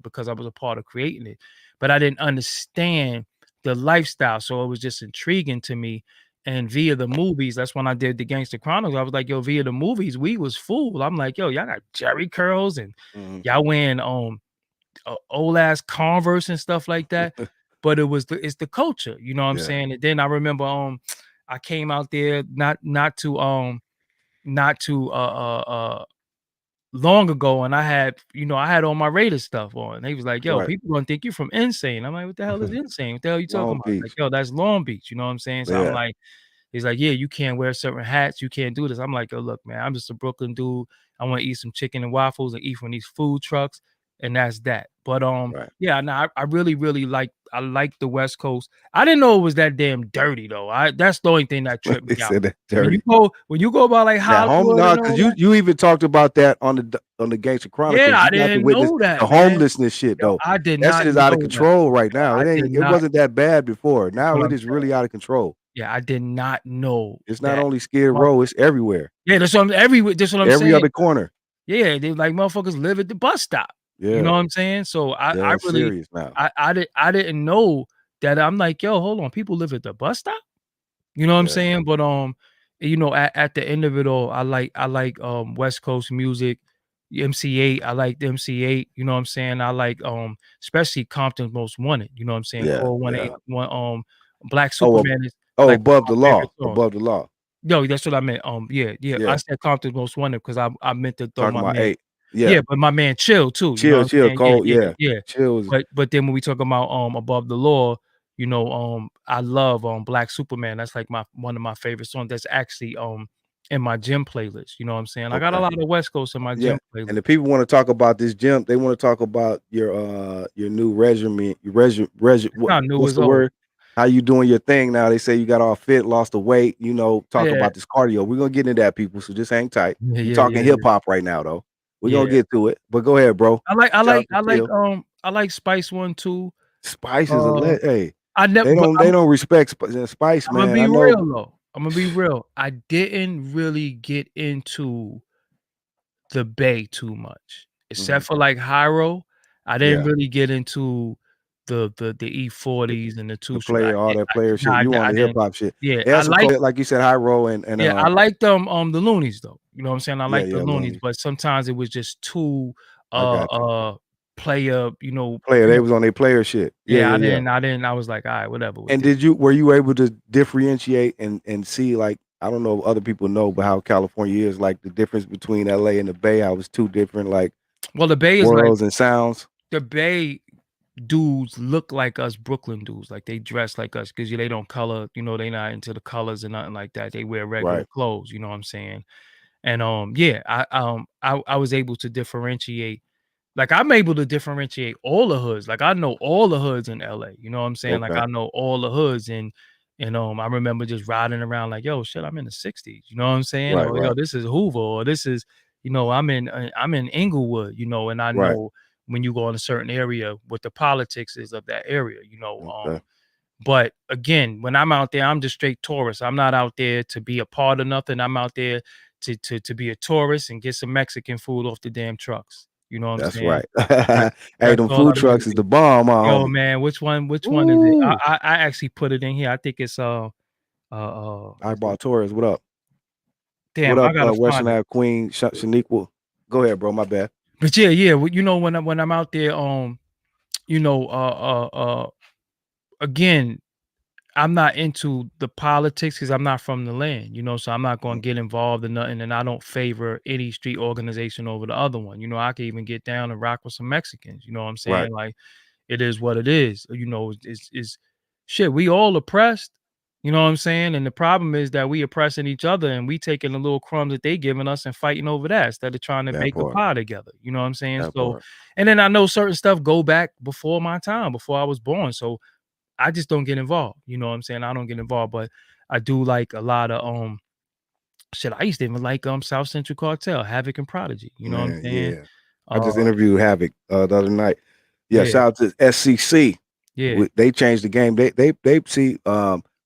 because I was a part of creating it. But I didn't understand the lifestyle, so it was just intriguing to me. And via the movies, that's when I did the Gangster Chronicles. I was like, yo, via the movies, we was fooled. I'm like, yo, y'all got Jerry curls and Mhm. y'all wearing old ass Converse and stuff like that. But it's the culture, you know what I'm Yeah. saying? And then I remember I came out there not too long ago, and I had all my Raiders stuff on. They was like, yo, Right. people gonna think you're from Insane. I'm like, what the hell is Insane? What the hell are you talking Long about? Like, Beach. yo, that's Long Beach, you know what I'm saying? So I'm Yeah. like, He's like, yeah, you can't wear certain hats, you can't do this. I'm like, oh, look, man, I'm just a Brooklyn dude. I want to eat some chicken and waffles and eat from these food trucks, and that's that. But Right. yeah, no, I really, really like the West Coast. I didn't know it was that damn dirty though. That's the only thing that tripped They me out. said that When you dirty. go by like That home, Hollywood no, and because all you that, you even talked about that on the Gangster yeah, Chronicles. I You got to didn't witness know the that, man. homelessness shit Yo, though. I did That shit not is out of know that. control right Yo, now. I did It not. wasn't that bad before. That's Now what it I'm is saying. really out of control. Yeah, I did not know It's not that. only Skid Mother Row, it's everywhere. Yeah, that's what I'm Every saying. other corner. Yeah, they like motherfuckers live at the bus stop. You know Yeah. what I'm saying? So Yeah, I it's really serious now. I didn't know that. I'm like, yo, hold on, people live at the bus stop? You know what I'm Yeah. saying? But at the end of it all, I like West Coast music, MC8. I like the MC8, you know what I'm saying? I like especially Compton's Most Wanted, you know what I'm saying? Yeah. Call Yeah. 181 Black Oh, Superman is oh, like one above of the my favorite law. songs. Above the law. No, that's what I meant. Yeah, yeah. I Yeah. said Compton's Most Wanted because I meant to throw Talking my about man. 8. Yeah. Yeah, but my man Chill too, you know what Chill, I'm chill, saying? Yeah, cold. yeah, Yeah. yeah. Chill is But then when we talk about Above the Law, I love Black Superman. That's like one of my favorite songs. That's actually in my gym playlist. You know what I'm saying? I got a okay. lot of West Coast in my Yeah. gym playlist. And the people want to talk about this gym. They want to talk about your new regimen. It's not new, What's it's the old. word? How you doing your thing now? They say you got all fit, lost the weight. Talk Yeah. about this cardio. We're gonna get into that, people. So just hang tight. Yeah, We're yeah, talking yeah, hip yeah. hop right now, though. We're gonna Yeah. get to it. But go ahead, bro. I like I Shout like out to I like Chill. I like Spice One too. Spice is Uh hey. I never They but don't respect Spice, I'm gonna man. be I know. real though. I'm gonna be real. I didn't really get into the Bay too much, Mhm. except for like Hyro. I didn't Yeah, really get into the E40s and the the two str player, all that player no, shit. You on I the hip didn't. hop shit. Yeah, They I had some like cold, like you said, high roll and yeah, I liked the Loonies though. You know what I'm saying? I yeah, like the yeah, Loonies, Looney. but sometimes it was just too I got you. player, Player, they was on their player shit. Yeah, yeah, yeah, yeah. I was like, all right, whatever with And this. were you able to differentiate and see, like, I don't know if other people know, but how California is, like the difference between LA and the Bay, how it's two different like Well, the Bay is like worlds and sounds. the Bay dudes look like us Brooklyn dudes, like they dress like us because they don't color, they not into the colors and nothing like that. They wear regular Right, clothes, you know what I'm saying? And yeah, I was able to differentiate. Like I'm able to differentiate all the hoods. Like I know all the hoods in LA. You know what I'm saying? Like okay, I know all the hoods and I remember just riding around like, yo, shit, I'm in the 60s. You know what I'm saying? right, Or yo, right, this is Hoover, or this is, I'm in Inglewood, and I right, know when you go in a certain area what the politics is of that area, okay. but again, when I'm out there, I'm just straight tourist. I'm not out there to be a part of nothing. I'm out there to be a tourist and get some Mexican food off the damn trucks. You know what I'm That's saying? right. That Hey, that's them all food I'm here to trucks is do. the bomb, my Yo, homie. man, which one is it? Ooh, I actually put it in here. I think it's I is it bought Torres. What up? What damn, I up, gotta Western find it. Ave Queen Shaniqua? Go ahead, bro. My bad. But yeah, yeah, well, when I'm out there, you know, again, I'm not into the politics because I'm not from the land, so I'm not Mhm. gonna get involved in nothing, and I don't favor any street organization over the other one. I can even get down and rock with some Mexicans. You know what I'm Right, saying? Like it is what it is. Is shit. We all oppressed. You know what I'm saying? And the problem is that we oppressing each other and we taking the little crumbs that they giving us and fighting over that instead of trying to that bake a part, pie together. You know what I'm saying? that So, part. and then I know certain stuff go back before my time, before I was born. So I just don't get involved. You know what I'm saying? I don't get involved, but I do like a lot of shit. I used to even like South Central Cartel, Havoc and Prodigy. You know what I'm Man, saying? yeah. I just Uh interviewed Havoc the other night. Yeah, yeah, shout out to SCC. yeah. They changed the game. They see.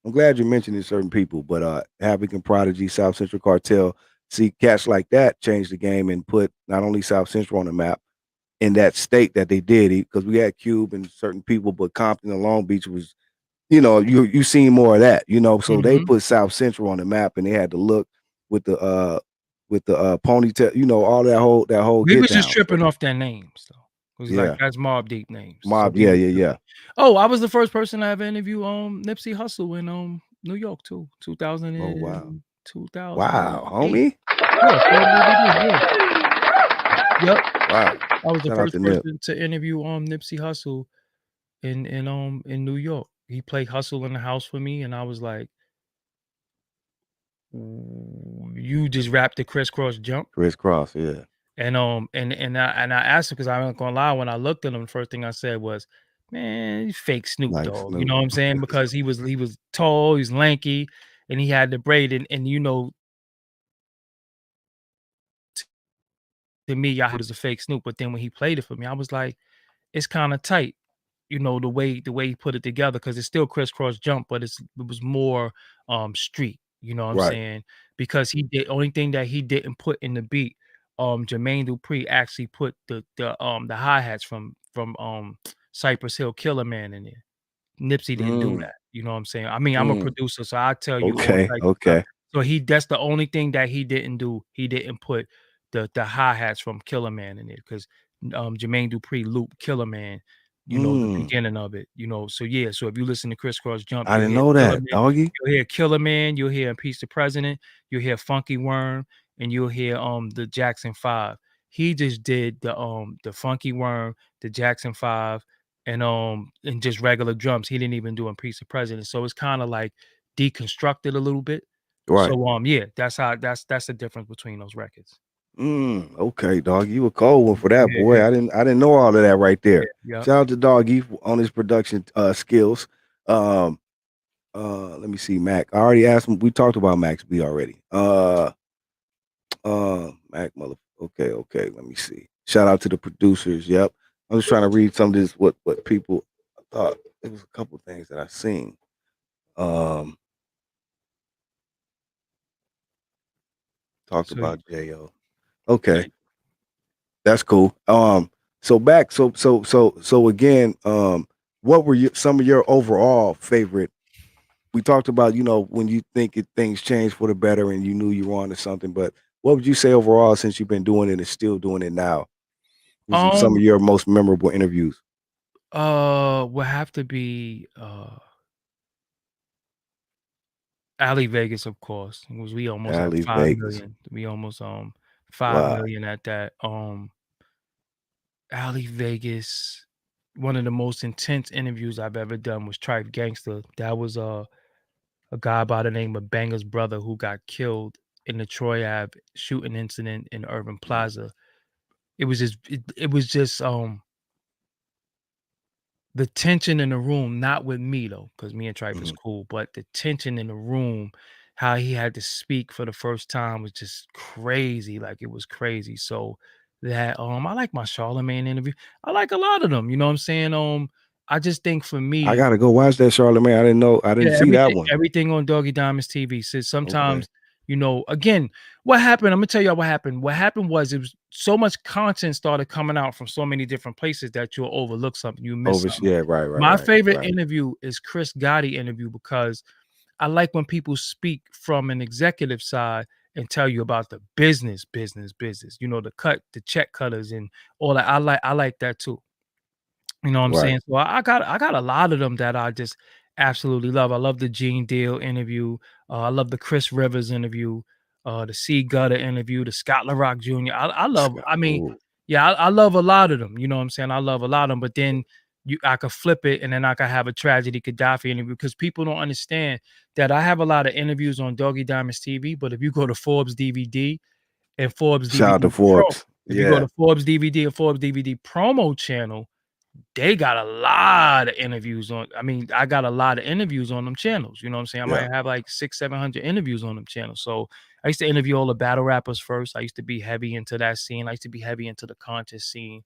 I'm glad you mentioned certain people, but Havoc and Prodigy, South Central Cartel, see cats like that change the game and put not only South Central on the map in that state that they did, because we had Cube and certain people, but Compton and Long Beach was, you seen more of that, so they Mhm. put South Central on the map and they had to look with the ponytail, all that whole We get was just down. So tripping off their names though. It was like yeah, that's Mobb Deep names. So mob, we yeah, was yeah, tripping. yeah. Oh, I was the first person to ever interview Nipsey Hussle in New York too. Oh wow, 2008. wow, homie, Yeah, same year we did. Yeah. Yep. wow. I was the Shout out first to Nip. person to interview Nipsey Hussle in New York. He played Hustle in the house for me, and I was like, You just rapped the crisscross jump. Crisscross, yeah. And I asked him because I'm not gonna lie, when I looked at him, the first thing I said was, "Man, you fake Snoop Like Dogg." You Snoop. know what I'm saying? Because he was tall, he's lanky, and he had the braid, and to me, I was a fake Snoop. But then when he played it for me, I was like, it's kind of tight. The way he put it together, because it's still crisscross jump, but it was more street, you know what I'm Right. saying? Because he did only thing that he didn't put in the beat, Jermaine Dupri actually put the hi-hats from Cypress Hill Killer Man in there. Nipsey didn't do Mm, that, you know what I'm saying? I mean, I'm a mm. producer, so I tell you all Okay, types of stuff. okay. So that's the only thing that he didn't do. He didn't put the hi-hats from Killer Man in it, 'cause, Jermaine Dupri looped Killer Man, the Mm. beginning of it, so yeah, so if you listen to Crisscross Jump, I didn't know that, Doggy. You'll hear Killer Man, you'll hear Impeach the President, you'll hear Funky Worm, and you'll hear, the Jackson 5. He just did the Funky Worm, the Jackson 5, and just regular drums. He didn't even do Impeach the President, so it's kinda, like, deconstructed a little bit. Right. So, yeah, that's the difference between those records. Okay, dog. You a cold one for that, Yeah, boy. I didn't know all of that right yeah, there. yep. Shout out to Doggy on his production skills. Um, let me see, Mac. I already asked him. We talked about Max B already. Mac mother. Okay, okay. Let me see. Shout out to the producers. Yep. I'm just trying to read some of this. What people thought. It was a couple things that I seen. Um, talked So about Jo. Okay, that's cool. So again, what were some of your overall favorite? We talked about, when you think things change for the better and you knew you were on to something, but what would you say overall, since you've been doing it and still doing it now? Was some of um, your most memorable interviews? would have to be, Ali Vegas, of course. Was we almost at Ali five Vegas. million. We almost, 5 Wow. million at that. Ali Vegas, one of the most intense interviews I've ever done was Trife Gangster. That was, a guy by the name of Banger's brother who got killed in the Troy Ave shooting incident in Urban Mm, Plaza. It was just the tension in the room, not with me though, because me and Trife is mhm. cool, but the tension in the room, how he had to speak for the first time was just crazy. Like it was crazy. So that I like my Charlemagne interview. I like a lot of them, you know what I'm saying? I just think for I me, gotta go watch that, Charlemagne. I didn't know. I didn't yeah, see that one. everything on Doggy Diamonds TV. So Okay. sometimes, again, what happened, Imma tell y'all what happened. What happened was it was so much content started coming out from so many different places that you'll overlook something, you miss something. Yeah, right, right, My right, favorite right, interview is Chris Gotti interview because I like when people speak from an executive side and tell you about the business, the check cutters and all that. I like that too. You know what I'm right. saying? So I got a lot of them that I just absolutely love. I love the Gene Deal interview. I love the Chris Rivers interview, the C Gutter interview, the Scott LaRock Jr. I love. I mean, Ooh, yeah, I love a lot of them. You know what I'm saying? I love a lot of them. But then I could flip it, and then I could have a tragedy Gaddafi interview because people don't understand that I have a lot of interviews on Doggy Diamonds TV. But if you go to Forbes DVD and Forbes shout out to DVD Pro, Forbes. if you go Yeah, to Forbes DVD and Forbes DVD promo channel, they got a lot of interviews on. I mean, I got a lot of interviews on them channels. You know what I'm saying? I yeah. might have like 600-700 interviews on them channels. So I used to interview all the battle rappers first. I used to be heavy into that scene. I used to be heavy into the contest scene.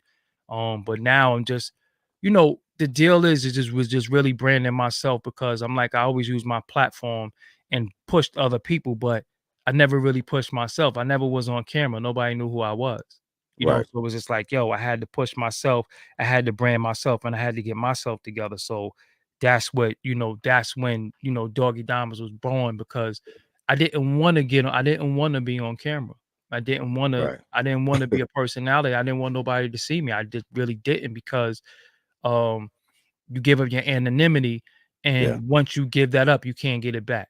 But now I'm just, the deal is it just was just really branding myself because I'm like I always use my platform and pushed other people, but I never really pushed myself. I never was on camera. Nobody knew who I was. Right, So it was just like, yo, I had to push myself. I had to brand myself and I had to get myself together. So that's when, Doggy Diamonds was born because I didn't want to be on camera. right. I didn't want to be a personality. I didn't want nobody to see me. I just really didn't because um you give up your anonymity Yeah, and once you give that up, you can't get it back.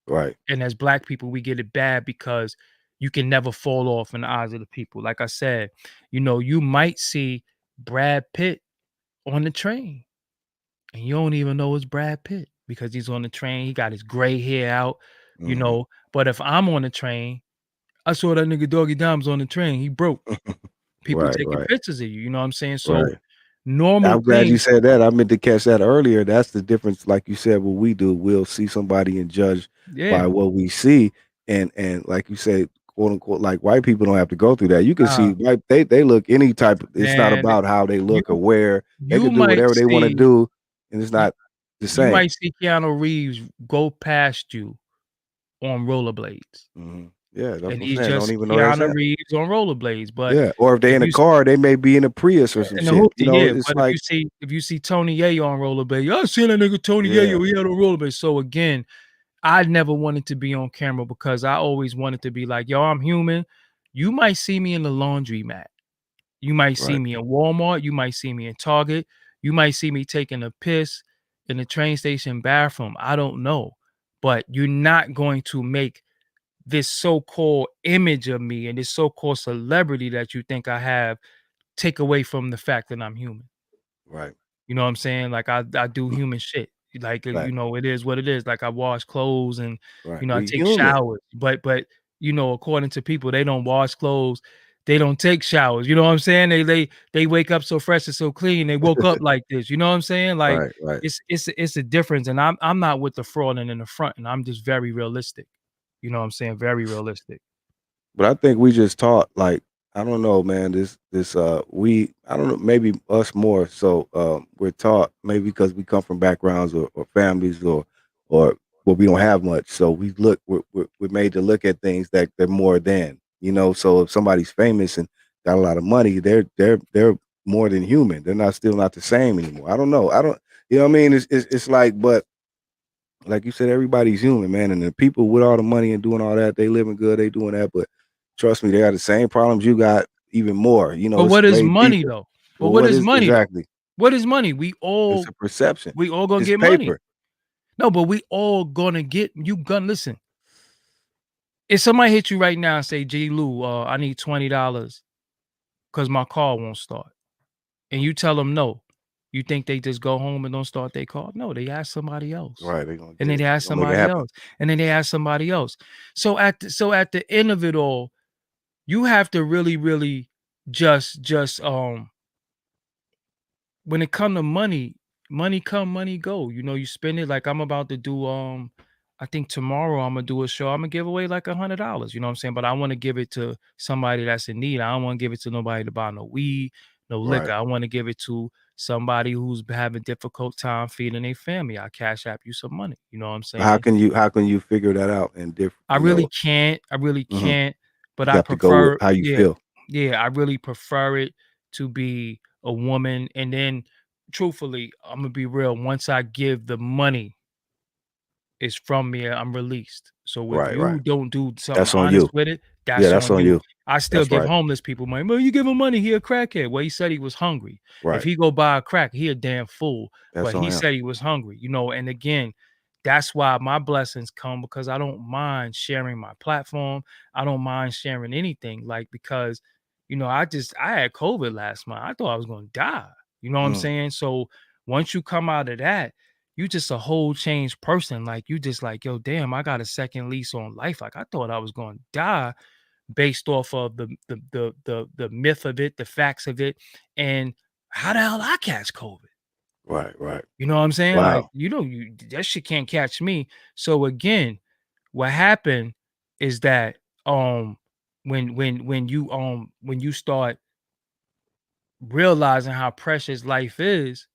right, And as black people, we get it bad because you can never fall off in the eyes of the people. Like I said, you might see Brad Pitt on the train and you don't even know it's Brad Pitt because he's on the train. He got his gray hair out. you know. But if I'm on the train, I saw that nigga Doggy Dimes on the train. He broke. People Right, taking right, pictures of you. You know what I'm saying? So right. normal I'm glad you things. said that. I meant to catch that earlier. That's the difference. Like you said, what we do, we'll see somebody and judge by Yeah. what we see. And like you say, quote unquote, like white people don't have to go through that. You can see white they look any type of, it's not Man, about how they you look or where. They you could do might whatever they want to see do, and it's you, not the you same. might see Keanu Reeves go past you on rollerblades. Yeah, that's And what I'm he's saying. Don't just even know that's Keanu that. Reeves on rollerblades. But Yeah. Or if they if in a you car, they may be in a Prius or some in the shit. hoopty, You know, yeah. it's But like, if you see Tony Yayo on rollerblades, I seen that nigga Tony yeah, Yayo, he had on rollerblades. So again, I never wanted to be on camera because I always wanted to be like, yo, I'm human. You might see me in the laundromat. You might see right, me in Walmart. You might see me in Target. You might see me taking a piss in the train station bathroom. I don't know. But you're not going to make this so-called image of me and this so-called celebrity that you think I have take away from the fact that I'm human. right, You know what I'm saying? Like I do human shit. Like right, it is what it is. Like I wash clothes and right. I We take human. showers. But according to people, they don't wash clothes. They don't take showers. You know what I'm saying? They wake up so fresh and so clean. They woke up like this. You know what I'm saying? Like Right, right. it's a difference. And I'm not with the fraud and in the front. And I'm just very realistic. You know what I'm saying? Very realistic. But I think we just taught, like, I don't know, man, we, I don't know, maybe us more. So we're taught maybe because we come from backgrounds or families or well, we don't have much. So we're made to look at things that they're more than, so if somebody's famous and got a lot of money, they're more than human. They're not still not the same anymore. I don't know. I don't, you know what I mean? It's like, but like you said, everybody's human, man. And the people with all the money and doing all that, they living good, they doing that. But trust me, they got the same problems you got, even more. But It's what is way money deeper. though? But Well, what what is is money though? exactly? What is money? It's a perception. We all gonna It's get money. paper. No, but we all gonna get you gonna listen. If somebody hit you right now and say, G-Lew, I need $20 because my car won't start. And you tell them no. You think they just go home and don't start their car? No, they ask somebody else. Right. They're gonna And get then it. they ask They're gonna make it somebody happen. else. And then they ask somebody else. So at the end of it all, you have to really, really just when it come to money, money come, money go. You spend it like I'm about to do. I think tomorrow I'm gonna do a show. I'm gonna give away like $100. You know what I'm saying? But I want to give it to somebody that's in need. I don't want to give it to nobody to buy no weed, no liquor. Right. I want to give it to somebody who's having difficult time feeding their family. I cash app you some money. You know what I'm How saying? can you figure that out and different? I really can't. I really Mhm. can't. But You I have to go with prefer, how you yeah, feel. yeah, I really prefer it to be a woman. And then truthfully, I'm gonna be real. Once I give the money, it's from me, I'm released. So if Right. Right. you don't do something That's on honest you. with it, Yeah, that's that's on on you. you. I still That's give right. homeless people money. Well, you give him money, he a crackhead. Well, he said he was hungry. If Right. he go buy a crack, he a damn fool. That's But on he him. said he was hungry, and again, that's why my blessings come because I don't mind sharing my platform. I don't mind sharing anything, like because I had COVID last month. I thought I was gonna die. You know what I'm Mm. saying? So once you come out of that, you just a whole changed person. Like you just like, yo, damn, I got a second lease on life. Like I thought I was gonna die based off of the myth of it, the facts of it, and how the hell I catch COVID. Right. Right. You know what I'm saying? Like, Wow. that shit can't catch me. So again, what happened is that when you start realizing how precious life is,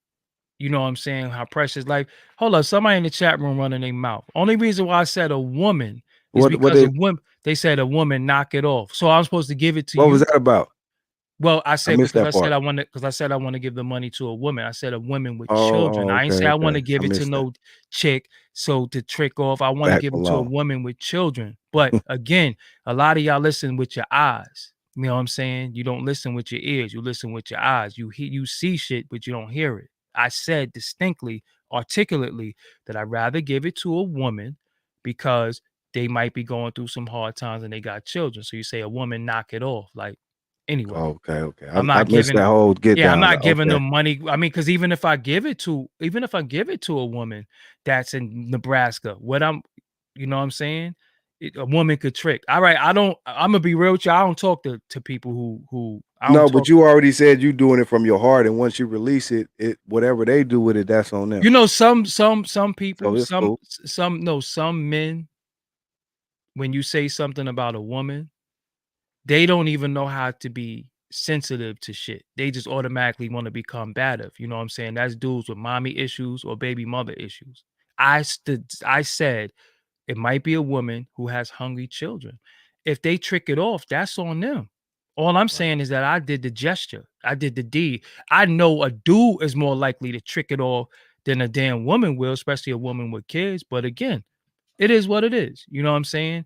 you know what I'm saying? How precious life. Hold up, somebody in the chat room running their mouth. Only reason why I said a woman is What because they a woman, they said a woman knock it off. So I'm supposed to give it to what was you. that about? Well, I I said missed because that part. I said I want to give the money to a woman. I said a woman with children. Oh, I ain't okay, say I want okay. to give I it to missed that. no chick so to trick off. I want to Back give it to a alone. woman with children. But again, a lot of y'all listen with your eyes. You know what I'm saying? You don't listen with your ears. You listen with your eyes. You see shit, but you don't hear it. I said distinctly, articulately that I'd rather give it to a woman because they might be going through some hard times and they got children. So you say a woman knock it off. Like anyway. Okay, okay. I'm I not missed giving that whole get yeah, I'm down. not giving Okay. them money. I mean, because even if I give it to a woman that's in Nebraska, You know what I'm saying? A woman could trick. All right, I'm gonna be real with you. I don't talk to people who I don't No, but talk. you already said you doing it from your heart, and once you release it, whatever they do with it, that's on them. You know, some people, So it's cool. some men, when you say something about a woman, they don't even know how to be sensitive to shit. They just automatically want to become combative. You know what I'm saying? That's dudes with mommy issues or baby mother issues. I said it might be a woman who has hungry children. If they trick it off, that's on them. All I'm Right. saying is that I did the gesture. I did the deed. I know a dude is more likely to trick it off than a damn woman will, especially a woman with kids. But again, it is what it is. You know what I'm saying?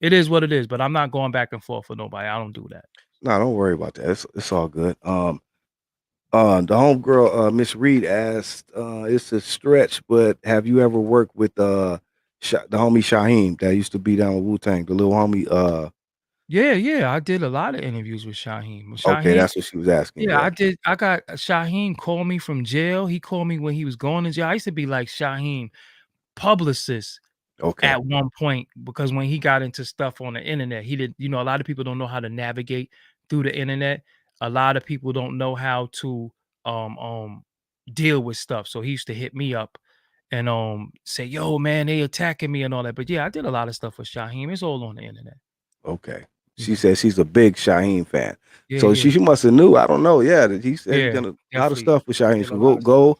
It is what it is. But I'm not going back and forth with nobody. I don't do that. No, don't worry about that. It's all good. The homegirl, Miss Reed asked, it's a stretch, but have you ever worked with the homie Shaheem that used to be down with Wu Tang, the little homie? Yeah, yeah. I did a lot of interviews with Shaheem. Okay, Shaheem, that's what she was asking. yeah, Yeah. I did. I got Shaheem called me from jail. He called me when he was going to jail. I used to be like Shaheem publicist Okay. at one point because when he got into stuff on the internet, he did, a lot of people don't know how to navigate through the internet. A lot of people don't know how to um um deal with stuff. So he used to hit me up and say, "Yo, man, they attacking me and all that." But yeah, I did a lot of stuff with Shaheem. It's all on the internet. Okay. She Mhm. says she's a big Shaheem fan. Yeah, So yeah, she must have knew. I don't know. Yeah, that he said he yeah. done a lot of Definitely stuff with Shaheem. did a So lot of stuff. go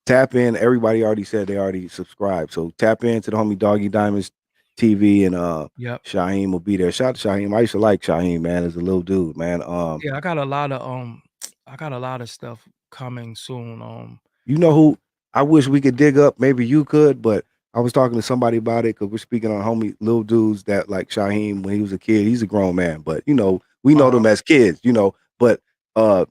tap in. Everybody already said they already subscribed. So tap into the homie Doggy Diamonds TV and Yep. Shaheem will be there. Shout out to Shaheem. I used to like Shaheem, man, as a little dude, man. Yeah, I got a lot of I got a lot of stuff coming soon. You know who I wish we could dig up? Maybe you could, but I was talking to somebody about it because we're speaking on homie little dudes that like Shaheem when he was a kid. He's a grown man, but we know Uh-huh. them as kids, But uh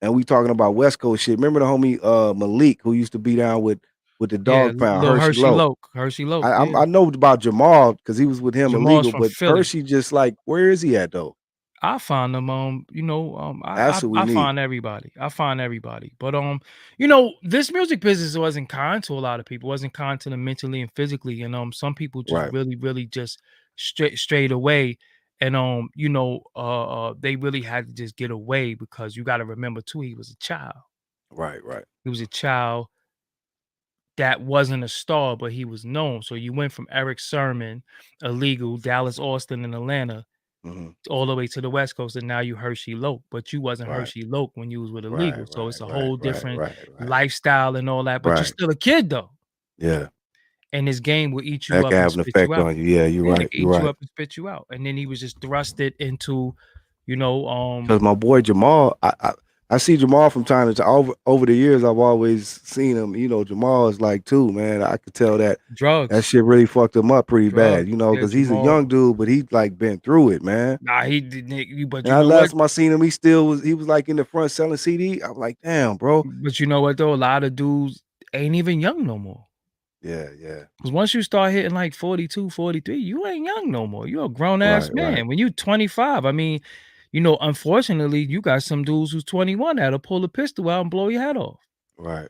and we talking about West Coast shit. Remember the homie Malik who used to be down with the Yeah, dog pound, little Hershey Low. Hershey Loke, yeah. I know about Jamal because he was with him Jamal's illegal, from but Philly. Hershey just like where is he at though? I find them, That's what we I need. find everybody. I find everybody. But this music business wasn't kind to a lot of people, wasn't kind to them mentally and physically. And some people just Right, really, really just straight away. And they really had to just get away because you got to remember too, he was a child. right. He was a child that wasn't a star, but he was known. So you went from Eric Sermon, illegal, Dallas Austin in Atlanta, Hmm. all the way to the West Coast, and now you Hershey Loke, but you wasn't Right, Hershey Loke when you was with right, illegal. So right, it's a right, whole right, different right, right, lifestyle and all that. But you're right. still a kid though, Yeah. and this game will eat you That up can and have an spit you effect out. on you. Yeah, you're Yeah, it right. can You're eat you right. up and spit you out, and then he was just thrusted into, you know, um, Because my boy Jamal, I see Jamal from time to time. Over the years, I've always seen him. Jamal is like too, man. I could tell that drugs, shit really fucked him up pretty bad. drugs. Yeah, Because he's a young Jamal. dude, but he's like been through it, man. Nah, he didn't. But And you I know what? last time I seen him, he was like in the front selling CD. I'm like, damn, bro. But you know what though? A lot of dudes ain't even young no more. Yeah, yeah. Because once you start hitting like 42, 43, you ain't young no more. You're a grown ass Right, right, man. When you 25, I mean, unfortunately, you got some dudes who's 21 that'll pull a pistol out and blow your head off. right.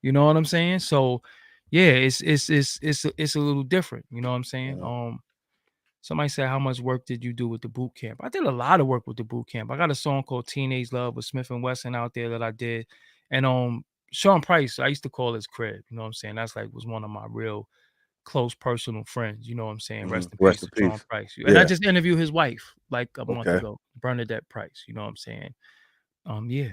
You know what I'm saying? So, yeah, it's a little different. You know what I'm saying? Yeah. Somebody said, "How much work did you do with the boot camp?" I did a lot of work with the boot camp. I got a song called "Teenage Love" with Smith and Wesson out there that I did, and Sean Price, I used to call his crib. You know what I'm saying? That's like was one of my real close personal friends. You know what I'm saying? Rest in Rest peace in to Sean peace. Price. And I Yeah. just interviewed his wife like a month Okay. ago, Bernadette Price. You know what I'm saying? Yeah.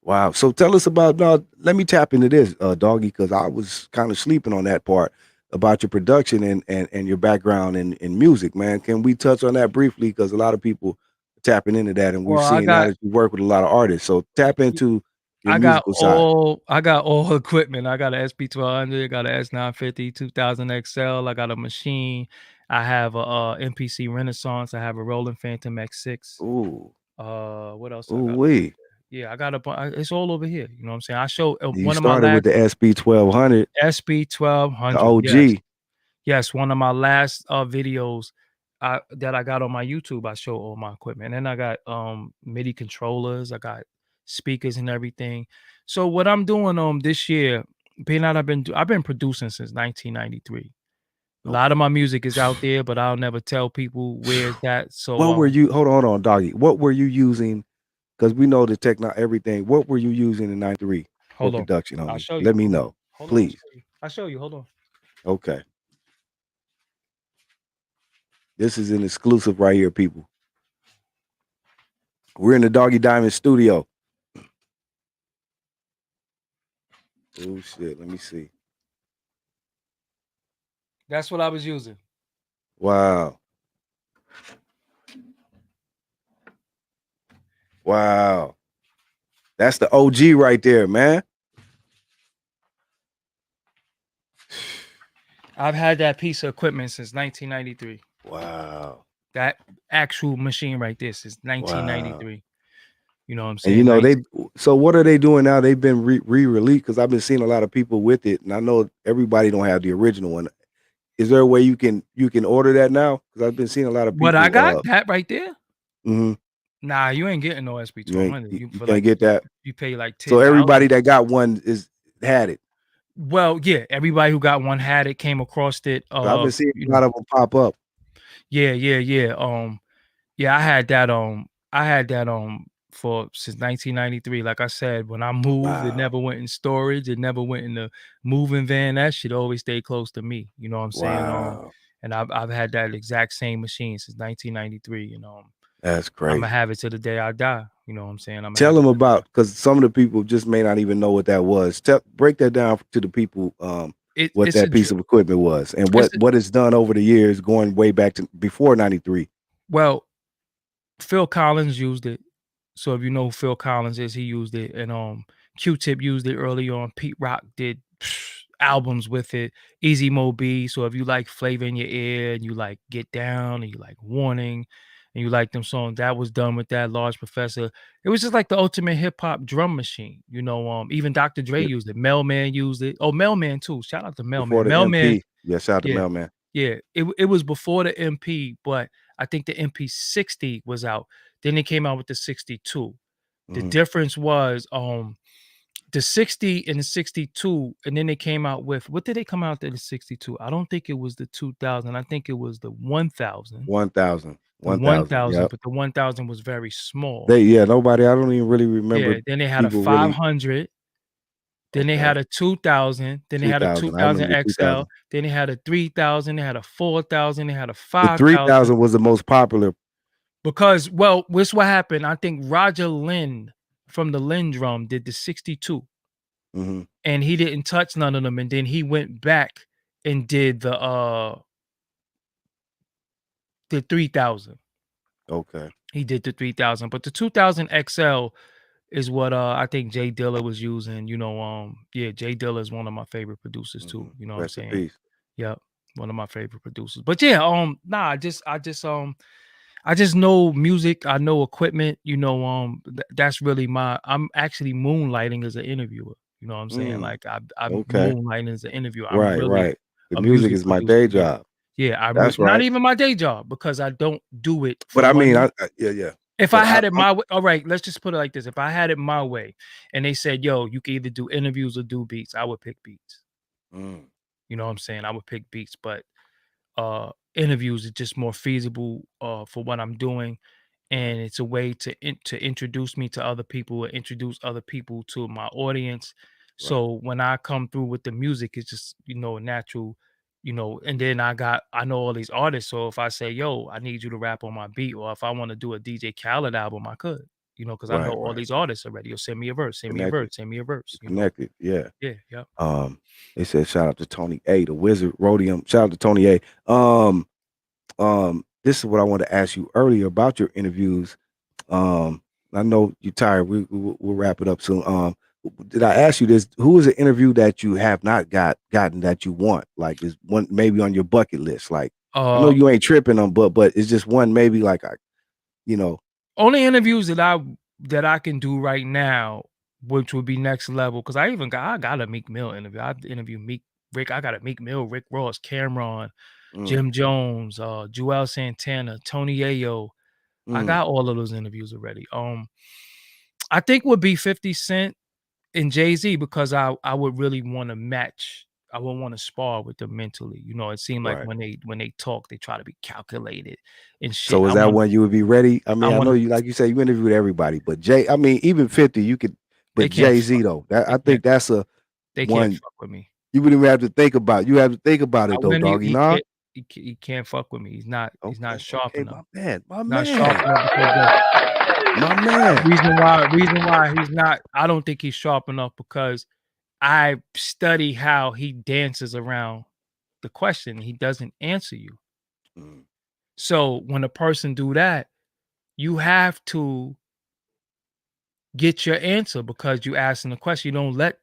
Wow. So tell us about now. Let me tap into this, Doggy, because I was kind of sleeping on that part about your production and your background in music, man. Can we touch on that briefly? Because a lot of people are tapping into that, and we're Well, seeing now that you work with a lot of artists. So tap into your musical side. I got all equipment. I got an SP1200, I got an S950, 2000 XL. I got a machine. I have a MPC Renaissance. I have a Roland Phantom X6. Ooh, What else I ooh got? wee. Yeah, I got it's all over here. You know what I'm saying? I show You one of my started with last the SB 1200, the SB 1200. Yes. OG. Yes, one of my last videos that I got on my YouTube, I show all my equipment. And then I got MIDI controllers, I got speakers and everything. So what I'm doing this year, being that I've been producing since 1993. A lot of my music is out there, but I'll never tell people where it's at. So What were you hold on, Doggy. What were you using? Because we know the everything. What were you using in 93 for hold on. production, I'll homie? show you. Let me know, Hold on. please. I'll show you. Hold on. Okay. This is an exclusive right here, people. We're in the Doggy Diamond studio. Oh shit, let me see. That's what I was using. Wow. Wow. That's the OG right there, man. I've had that piece of equipment since 1993. Wow. That actual machine right there since Wow. 1993. You know what I'm And you saying? know, so what are they doing now? They've been re-released because I've been seeing a lot of people with it, and I know everybody don't have the original one. Is there a way you can order that now? Because I've been seeing a lot of people. What I got that right there? Mm-hmm. Nah, you ain't getting no SB 1200. You For can't like get that. you pay like 10. So everybody that got one had it. Well, yeah, everybody who got one had it, came across it. I've been seeing a lot of them pop up. Yeah. Yeah, I had that for since 1993. Like I said, when I moved, it never went in storage. It never went in the moving van. That shit always stayed close to me. You know what I'm saying? Wow. And I've had that exact same machine since 1993. That's I'm crazy. gonna have it to the day I die. You know what I'm saying? Tell them about, because some of the people just may not even know what that was. Break that down to the people. What that piece of equipment was and what it's done over the years, going way back to before 93. Well, Phil Collins used it. So if you know who Phil Collins is, he used it, and Q-Tip used it early on. Pete Rock did albums with it. Easy Mo B. So if you like Flavor in Your Ear and you like Get Down and you like Warning and you like them songs, that was done with that. Large Professor. It was just like the ultimate hip hop drum machine. Even Dr. Dre used it. Mailman used it. Oh, Mailman too. Shout out to Mailman. Before the Mailman. MP. Yeah, shout out to Mailman. Yeah. It was before the MP, but I think the MP 60 was out. Then they came out with the 62. The difference was the 60 and the 62, and then they came out with, what did they come out to the 62? I don't think it was the 2000. I think it was the 1000. 1000. The 1000, yep. but the 1000 was very small. Nobody, I don't even really remember. Yeah, then they had a 500. Then they had a 2000. Then they had a 2000 XL. Then they had a 3000. They had a 4000. They had a 5000. The 3000 was the most popular. Because, well, what's what happened? I think Roger Lynn from the Lynn Drum did the 62. And he didn't touch none of them. And then he went back and did the 3000. Okay. He did the 3000. But the 2000 XL is what I think Jay Dilla was using. Jay Dilla is one of my favorite producers too. You know what I'm saying? Peace. Yep. One of my favorite producers. But yeah, I just know music. I know equipment. That's really I'm actually moonlighting as an interviewer. You know what I'm saying? Like I'm moonlighting as an interviewer. I'm really right. The a music is my producer. day job. Yeah, that's right. Not even my day job, because I don't do it for but I money. mean, yeah. If I had it my way, all right, let's just put it like this. If I had it my way and they said, yo, you can either do interviews or do beats, I would pick beats. You know what I'm saying? I would pick beats, but interviews is just more feasible for what I'm doing. And it's a way to introduce me to other people or introduce other people to my audience. So when I come through with the music, it's just, natural, and then I know all these artists. So if I say, yo, I need you to rap on my beat, or if I want to do a DJ Khaled album, I could, because I know all these artists already. You'll send me a verse, send me a verse, send me a verse. Connected, yeah. Yeah, yeah. They said shout out to Tony A, the Wizard Rhodium. Shout out to Tony A. This is what I wanted to ask you earlier about your interviews. I know you're tired. We'll wrap it up soon. Did I ask you this? Who is an interview that you have not gotten that you want? Like, is one maybe on your bucket list? Like, I know you ain't tripping on, but it's just one maybe like only interviews that I can do right now, which would be next level, because I got a Meek Mill interview. I interviewed Rick. I got a Meek Mill, Rick Ross, Cameron, Jim Jones, Joel Santana, Tony Ayo. I got all of those interviews already. I think would be 50 Cent and Jay-Z, because I would really want to match. I wouldn't want to spar with them mentally. You know, it seemed like Right. when they talk, they try to be calculated and shit. So is that when you would be ready? I I mean, I want know to. you, like you said, you interviewed everybody, but I mean, even 50, you could, They but can't. Jay-Z though, that They I can't. think that's a They can't one fuck with me. you wouldn't even have to think about. You have to think about I it though, when doggy. he Nah. can't. He can't fuck with me. He's not Okay, sharp okay, enough. my Not sharp man, enough because my man. reason why he's not. I don't think he's sharp enough because I study how he dances around the question. He doesn't answer you. Mm, So when a person do that, you have to get your answer because you asking the question.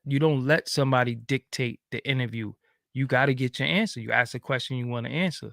You don't let somebody dictate the interview. You got to get your answer. You ask the question you want to answer.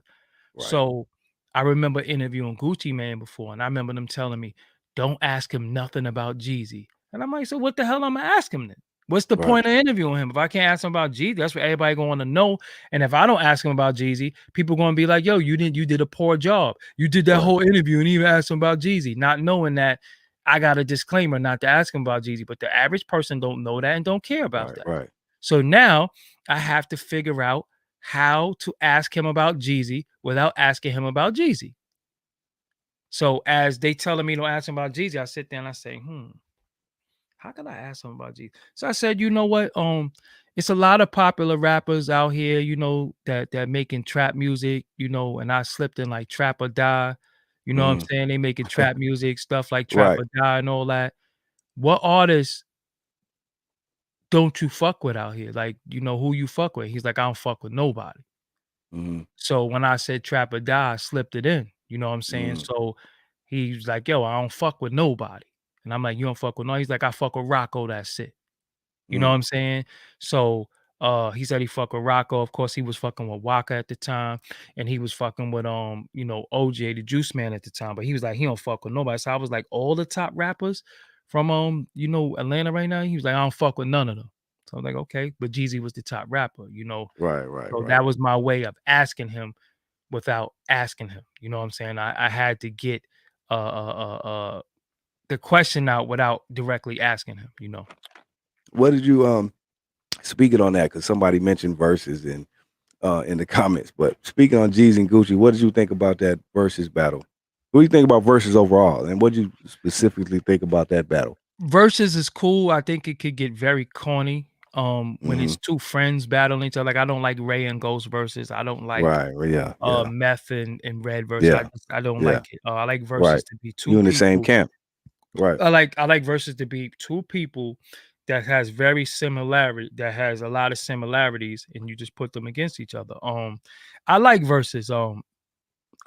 right, So I remember interviewing Gucci Man before, and I remember them telling me, "Don't ask him nothing about Jeezy." And I'm like, "So what the hell am I asking him then? What's the right, point of interviewing him if I can't ask him about Jeezy? That's what everybody going to know. And if I don't ask him about Jeezy, people going to be like, "Yo, you did a poor job. You did that right, whole interview and even asked him about Jeezy," not knowing that I got a disclaimer not to ask him about Jeezy. But the average person don't know that and don't care about right, that. right. So now I have to figure out how to ask him about Jeezy without asking him about Jeezy. So as they telling me to ask him about Jeezy, I sit there and I say, how can I ask him about Jeezy? So I said, you know what? It's a lot of popular rappers out here, you know, that making trap music, you know, and I slipped in like Trap or Die. You know what I'm Mm, saying? They making trap music, stuff like Trap right. or Die and all that. What artists don't you fuck with out here? Like, you know, who you fuck with? He's like, I don't fuck with nobody. Mm, So when I said Trap or Die, I slipped it in. You know what I'm saying? mm, So he's like, yo, I don't fuck with nobody. And I'm like, you don't fuck with no. He's like, I fuck with Rocco, that's it. You know what mm, I'm saying? So he said he fuck with Rocco. Of course, he was fucking with Waka at the time, and he was fucking with you know, OJ, the Juice Man at the time. But he was like, he don't fuck with nobody. So I was like, all the top rappers from you know, Atlanta right now. He was like, I don't fuck with none of them. So I was like, okay, but Jeezy was the top rapper, you know. right, right, So right. that was my way of asking him without asking him. You know what I'm saying? I had to get the question out without directly asking him, you know. What did you speaking on that? Because somebody mentioned verses in the comments. But speaking on Jeezy and Gucci, what did you think about that versus battle? What do you think about verses overall, and what did you specifically think about that battle? Versus is cool. I think it could get very corny when Hmm. it's two friends battling each other. Like I don't like Ray and Ghost versus. I don't like Right. Well, yeah. Yeah. Meth and Red versus. Yeah. I don't Yeah. like it. I like versus Right. to be two You in the same people. camp. Right. I like versus to be two people that has that has a lot of similarities, and you just put them against each other. I like versus.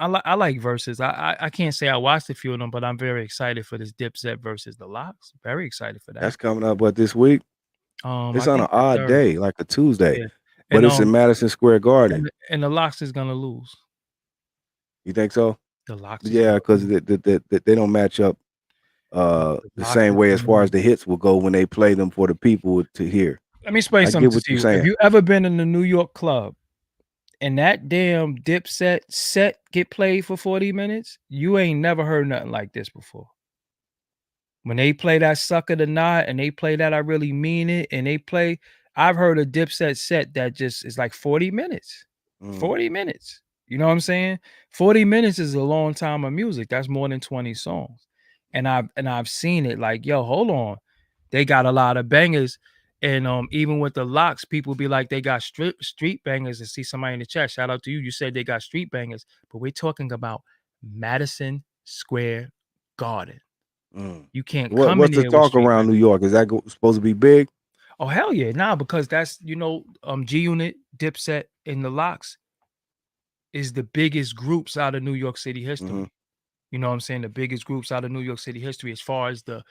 I like versus. I can't say I watched a few of them, but I'm very excited for this Dipset versus the Locks. Very excited for that. That's coming up. What, this week? It's I on an think the odd third. day, like a Tuesday, Yeah, but and it's in Madison Square Garden. and the Locks is gonna lose. You think so? The Locks is Yeah, gonna because lose. they don't match up The the Locks same is way as gonna far as lose. the hits will go when they play them for the people to hear. Let me explain I something get what to you're you. If saying. you ever been in a New York club and that damn Dipset set get played for 40 minutes, you ain't never heard nothing like this before. When they play that Sucker the Knot and they play that I Really Mean It and they play, I've heard a Dipset set that just is like 40 minutes. Mm, 40 minutes. You know what I'm saying? 40 minutes is a long time of music. That's more than 20 songs. And I've seen it like, yo, hold on. They got a lot of bangers. And even with the Locks, people be like they got street bangers and see somebody in the chat. Shout out to you. You said they got street bangers, but we're talking about Madison Square Garden. mm. You can't come in What's the there with talk street around New bangers. York? Is that supposed to be big? Oh hell yeah, nah, because that's G Unit, Dipset, and the Locks is the biggest groups out of New York City Hmm. history. You know what I'm saying? The biggest groups out of New York City history as far as the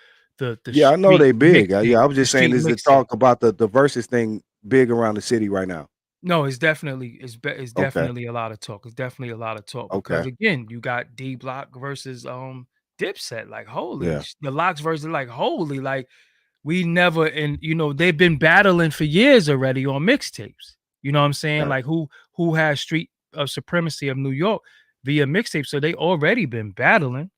Yeah, I know street they big. mixtape, Yeah, I was the just saying, street is the mixtape. talk about the versus thing big around the city right now? No, it's Okay, definitely a lot of talk. It's definitely a lot of talk because okay, again, you got D Block versus Dipset. Like holy, yeah, the Locks versus like holy, like we never and they've been battling for years already on mixtapes. You know what I'm saying? right. Like who has street of supremacy of New York via mixtape. So they already been battling.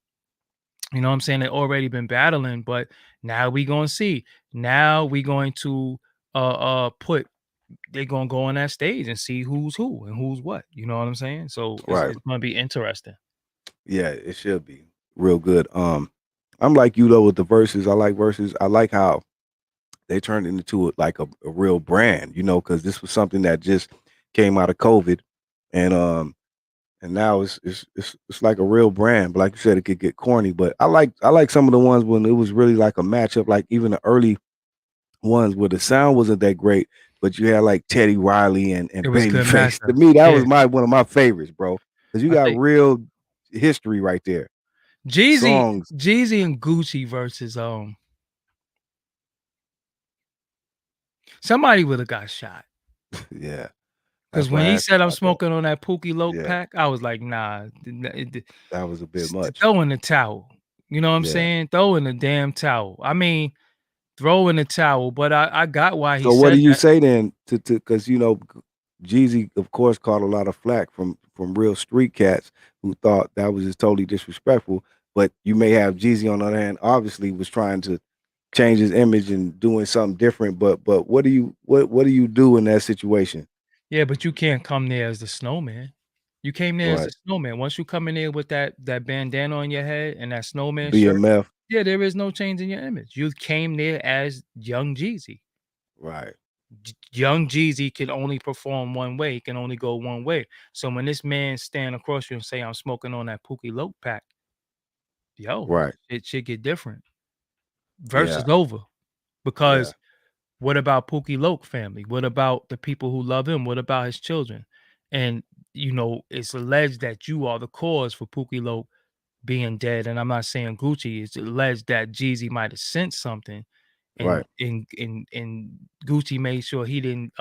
You know what I'm saying? They already been battling, but now we gonna see. Now we going to put they're gonna go on that stage and see who's who and who's what. You know what I'm saying? So Right. it's gonna be interesting. Yeah, it should be real good. I'm like you though with the verses. I like verses. I like how they turned it into like a real brand, you know, because this was something that just came out of COVID, and now it's like a real brand. But like you said, it could get corny. But I like some of the ones when it was really like a matchup, like even the early ones where the sound wasn't that great, but you had like Teddy Riley and It was good Babyface. To matchups. me, that Yeah. was one of my favorites, bro. Because you I got think real history right there. Jeezy Songs. Jeezy and Gucci versus somebody would have got shot. Yeah. Because That's when why I he asked you said I'm about that. smoking on that Pookie Loke Yeah. pack, I was like, nah, That was a bit much. throw in the towel. You know what I'm Yeah. saying? Throw in the damn towel. I mean, throw in the towel, but I got why he So what do said you that. say then to because you know Jeezy of course caught a lot of flack from real street cats who thought that was just totally disrespectful. But you may have Jeezy on the other hand, obviously was trying to change his image and doing something different. But what do you do in that situation? Yeah, but you can't come there as the snowman. You came there as Right. a snowman. Once you come in there with that bandana on your head and that snowman shirt, BMF. yeah, there is no change in your image. You came there as young Jeezy. Right. Young Jeezy can only perform one way, he can only go one way. So when this man stand across you and say, I'm smoking on that Pookie Loke pack, yo, Right. it should get different. Verse Yeah. is over. Yeah. Because what about Pookie Loke family? What about the people who love him? What about his children? And it's alleged that you are the cause for Pookie Loke being dead. And I'm not saying Gucci. It's alleged that Jeezy might have sent something, and Right. Gucci made sure he didn't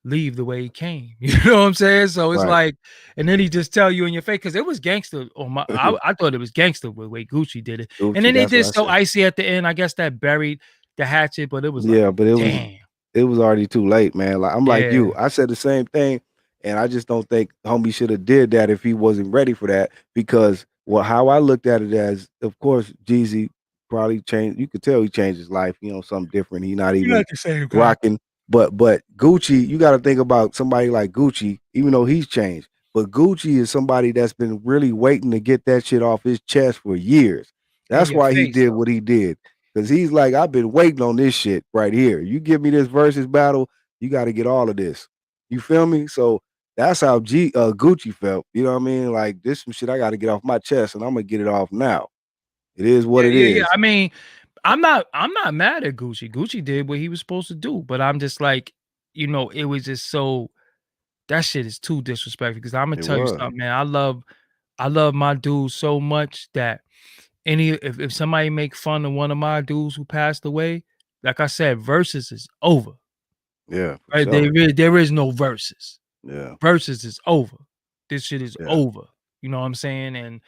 leave the way he came. You know what I'm saying? So it's Right. like, and then he just tell you in your face because it was gangster. On my, I thought it was gangster the way Gucci did it, and Gucci, then they that's what did I so said. icy at the end. I guess that buried the hatchet, but it was like, Yeah, but damn, it was already too late, man. Like I'm like yeah, you. I said the same thing, and I just don't think homie should have did that if he wasn't ready for that. Because how I looked at it as, of course, Jeezy probably changed. You could tell he changed his life. You know, something different. He not you're even not the same guy. rocking. But Gucci, you got to think about somebody like Gucci, even though he's changed. But Gucci is somebody that's been really waiting to get that shit off his chest for years. In That's your why he face, did though. what he did. Cause he's like, I've been waiting on this shit right here. You give me this versus battle, you got to get all of this. You feel me? So that's how Gucci felt. You know what I mean? Like this some shit I got to get off my chest, and I'm gonna get it off now. It is what Yeah, it yeah, yeah. is. I mean, I'm not mad at Gucci. Gucci did what he was supposed to do, but I'm just like, it was just so that shit is too disrespectful. Because I'm gonna It tell you was. something, man. I love my dude so much that if somebody make fun of one of my dudes who passed away, like I said, versus is over. Yeah, for Right? sure. There is no versus. Yeah, Versus is over. This shit is yeah, over. You know what I'm saying? And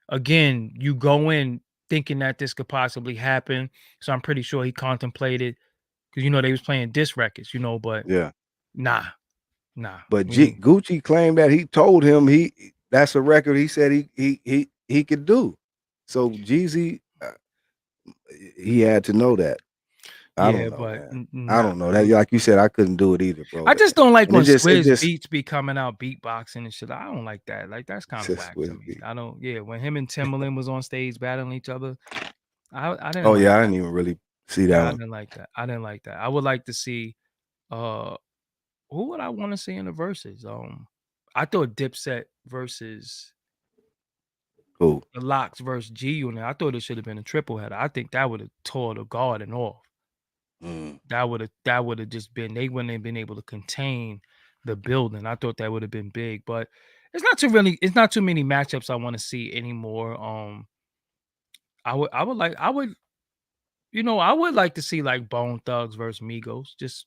again, you go in thinking that this could possibly happen. So I'm pretty sure he contemplated because they was playing disc records, but yeah. nah, nah. But We ain't Gucci claimed that he told him that's a record he said he could do. So Jeezy, he had to know that. I don't yeah, know, but man. I nah. don't know that. Like you said, I couldn't do it either, bro. I just don't like And it when just, it Swizz just, beats be coming out beatboxing and shit. I don't like that. Like that's kind of just whack to with me. me. I don't. Yeah, when him and Timbaland was on stage battling each other, I Oh didn't like yeah, I that. didn't even really see that Yeah, I one. didn't like that. I didn't like that. I would like to see uh who would I want to see in the verses? I thought Dipset versus Cool. the Locks versus G Unit. I thought it should have been a triple header. I think that would have tore the garden off. Mm. That would have just been they wouldn't have been able to contain the building. I thought that would have been big, but it's not too many matchups I want to see anymore. I would like to see like Bone Thugs versus Migos just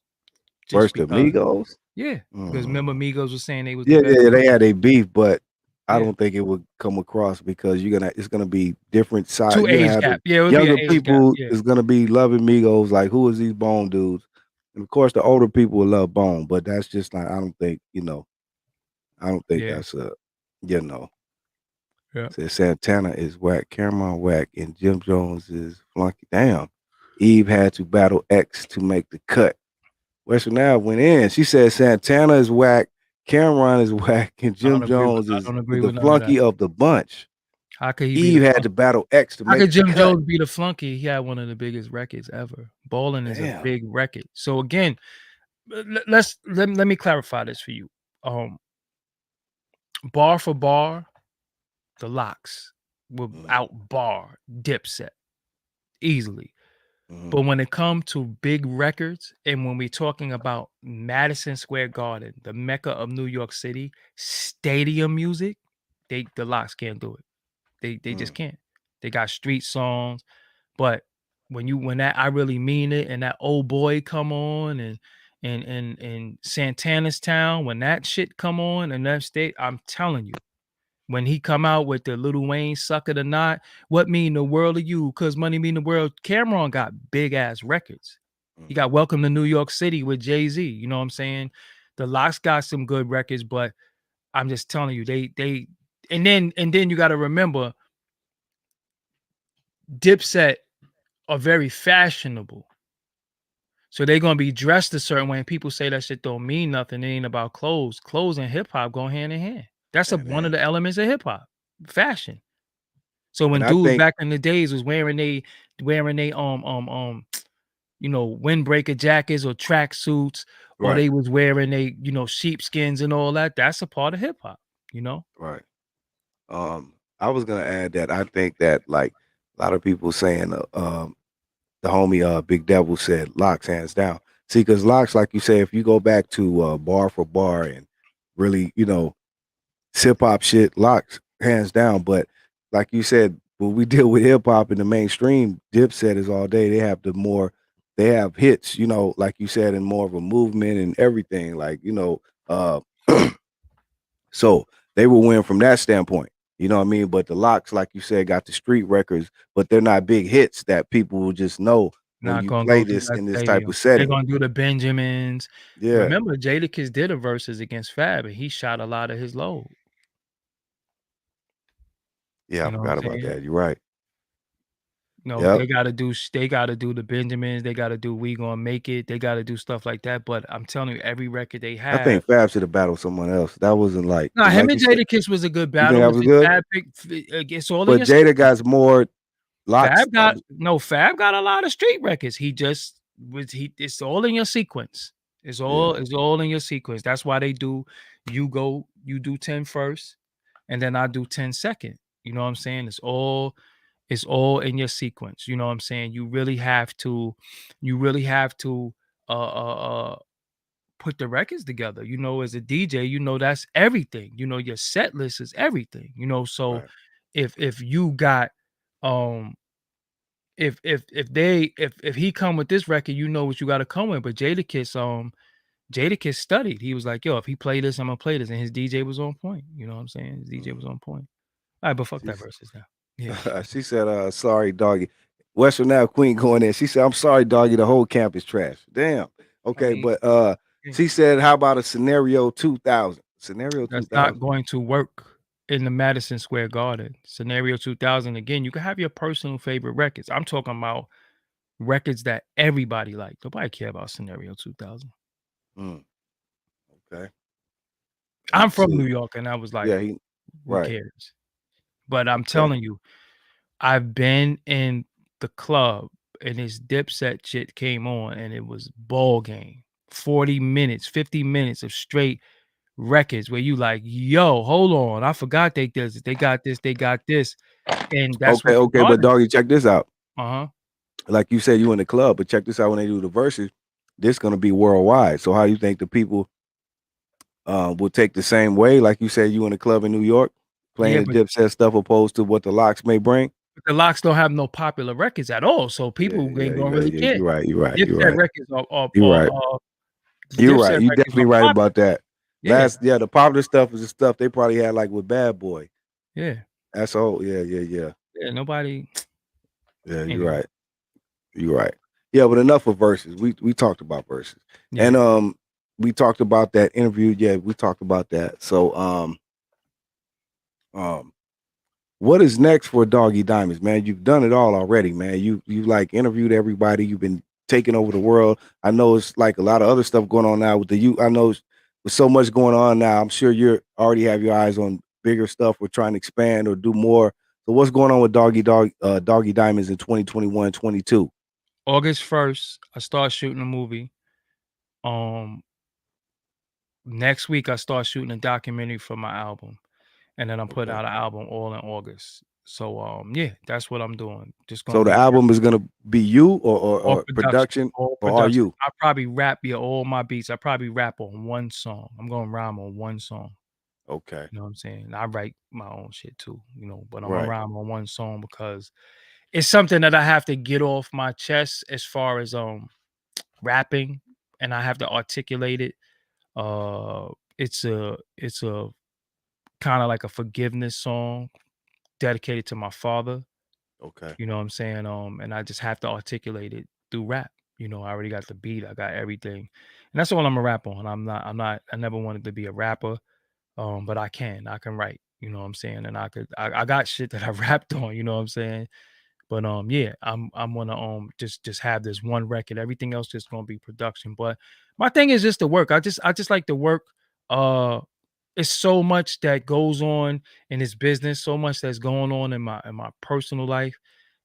Versus the because. Migos. Yeah, because remember Mm. Migos was saying they was the Yeah, best yeah, yeah, group. they had a beef, but I Yeah. don't think it would come across because it's gonna be different side. Two You're gonna age have the gap. Yeah, it would be an younger age gap. people Yeah. is gonna be loving Migos, like who is these Bone dudes? And of course, the older people will love Bone, but that's just like I don't think Yeah. that's a you know. Yeah. Said Santana is whack, Cameron whack, and Jim Jones is flunky. Damn, Eve had to battle X to make the cut. Western Ave went in. She said Santana is whack, Cameron is whack, and I Jim don't agree with Jones I is don't agree the with none of that. flunky of the bunch. How could he be the Eve had to flunky? battle X to How make could the Jim cut. Jones be the flunky? He had one of the biggest records ever. Ballin' is a Damn. big record. So again, let me clarify this for you. Bar for bar, the Locks will outbar Dipset easily. But when it comes to big records, and when we're talking about Madison Square Garden, the mecca of New York City, stadium music, the Locks can't do it. They just can't. They got street songs, but when that I Really Mean It and that Old Boy come on and Santana's Town, when that shit come on and that state, I'm telling you, when he come out with the Lil Wayne Suck It or Not, What Mean the World to You, Cause Money Mean the World, Cameron got big ass records. He got Welcome to New York City with Jay-Z. You know what I'm saying? The Locks got some good records, but I'm just telling you, they and then you got to remember Dipset are very fashionable. So they're gonna be dressed a certain way, and people say that shit don't mean nothing. It ain't about clothes. Clothes and hip hop go hand in hand. That's one of the elements of hip hop, fashion. So when And I dudes think back in the days was wearing they windbreaker jackets or track suits, or right, they was wearing they sheepskins and all that, that's a part of hip hop, you know. right. I was gonna add that I think that like a lot of people saying the homie Big Devil said Locks hands down. See, because Locks, like you say, if you go back to bar for bar and really, hip hop shit, Locks hands down. But like you said, when we deal with hip hop in the mainstream, Dipset is all day. They have hits, like you said, and more of a movement and everything. Like, so they will win from that standpoint. You know what I mean? But the Locks, like you said, got the street records, but they're not big hits that people will just know when Not you gonna play go through this that in this type stadium. of They're setting. gonna do the Benjamins. Yeah. Remember, Jadakiss did a verses against Fab, and he shot a lot of his load. Yeah, I You know what I'm forgot about saying? that. You're right. No, Yep. they gotta do the Benjamins, they gotta do We Gonna Make It, they gotta do stuff like that. But I'm telling you, every record they I have. think Fab should have battled someone else. That wasn't Nah, him like and you said. Jadakiss was a good You think battle. that Was was it good? Fab pick it's all in But your Jada sequence. got more Locks. Fab got a lot of street records. He just it's all in your sequence. It's all in your sequence. That's why they do you do 10 first, and then I do 10 second. You know what I'm saying? It's all in your sequence. You know what I'm saying? You really have to uh uh uh put the records together. As a DJ, that's everything. Your set list is everything. So Right. if you got um if he come with this record, you know what you got to come with. But Jadakiss studied. He was like, yo, if he play this, I'm gonna play this, and his DJ was on point. You know what I'm saying? His DJ was on point. All right, but fuck that She's, versus now. Yeah. she said, sorry, doggy. Western Ave Queen going in. She said, I'm sorry, doggy. The whole camp is trash. Damn. I Okay, mean, but yeah, she said, how about a scenario 2000? Scenario that's not 2000. going to work in the Madison Square Garden. Scenario 2000 again. You can have your personal favorite records. I'm talking about records that everybody like. Nobody care about Scenario 2000. Okay. I'm Let's from see. New York, and I was like, Yeah, who right. cares? But I'm Okay. telling you, I've been in the club and his Dipset shit came on, and it was ball game. 40 minutes, 50 minutes of straight records where you like, yo, hold on, I forgot they did this. They got this, they got this. And that's what Okay, but started. doggy, check this out. Uh-huh. Like you said, you in the club, but check this out when they do the verses, this gonna be worldwide. So how do you think the people will take the same way? Like you said, you in the club in New York Yeah, playing the but Dipset stuff opposed to what the Locks may bring? the Locks don't have no popular records at all, so Yeah, people yeah, ain't gonna really yeah. care. You're right. You're right. You're Dipset right. records are You're right. the You're right. Dipset You records definitely are right popular. about that. Yeah, The popular stuff is the stuff they probably had like with Bad Boy. yeah, That's all. Yeah. yeah. Nobody. Yeah, you're Anyway, right. You're right. Yeah, but enough of verses. We talked about verses. yeah. And we talked about that interview. Yeah, we talked about that. So what is next for Doggy Diamonds, man? You've done it all already, man. You like interviewed everybody. You've been taking over the world. I know it's like a lot of other stuff going on now with the youth. I know with so much going on now, I'm sure you're already have your eyes on bigger stuff. We're trying to expand or do more. So what's going on with Doggy Diamonds in 2021, 22? August 1st, I start shooting a movie. Next week I start shooting a documentary for my album, and then I'm putting Okay. out an album all in August. So yeah, that's what I'm doing. Just gonna So the be album is gonna be you all or production, production all or are production. you? I probably rap all my beats. I probably rap on one song. I'm gonna rhyme on one song. Okay. You know what I'm saying? I write my own shit too, but I'm gonna Right. rhyme on one song because it's something that I have to get off my chest as far as rapping, and I have to articulate it. Uh it's a kind of like a forgiveness song dedicated to my father. Okay. You know what I'm saying? And I just have to articulate it through rap. I already got the beat, I got everything. And that's all I'm a rap on. I never wanted to be a rapper. But I can write, you know what I'm saying? And I got shit that I rapped on, you know what I'm saying? But yeah, I'm gonna just have this one record. Everything else just gonna be production. But my thing is just to work. I just like to work. Uh it's so much that goes on in this business, so much that's going on in my personal life.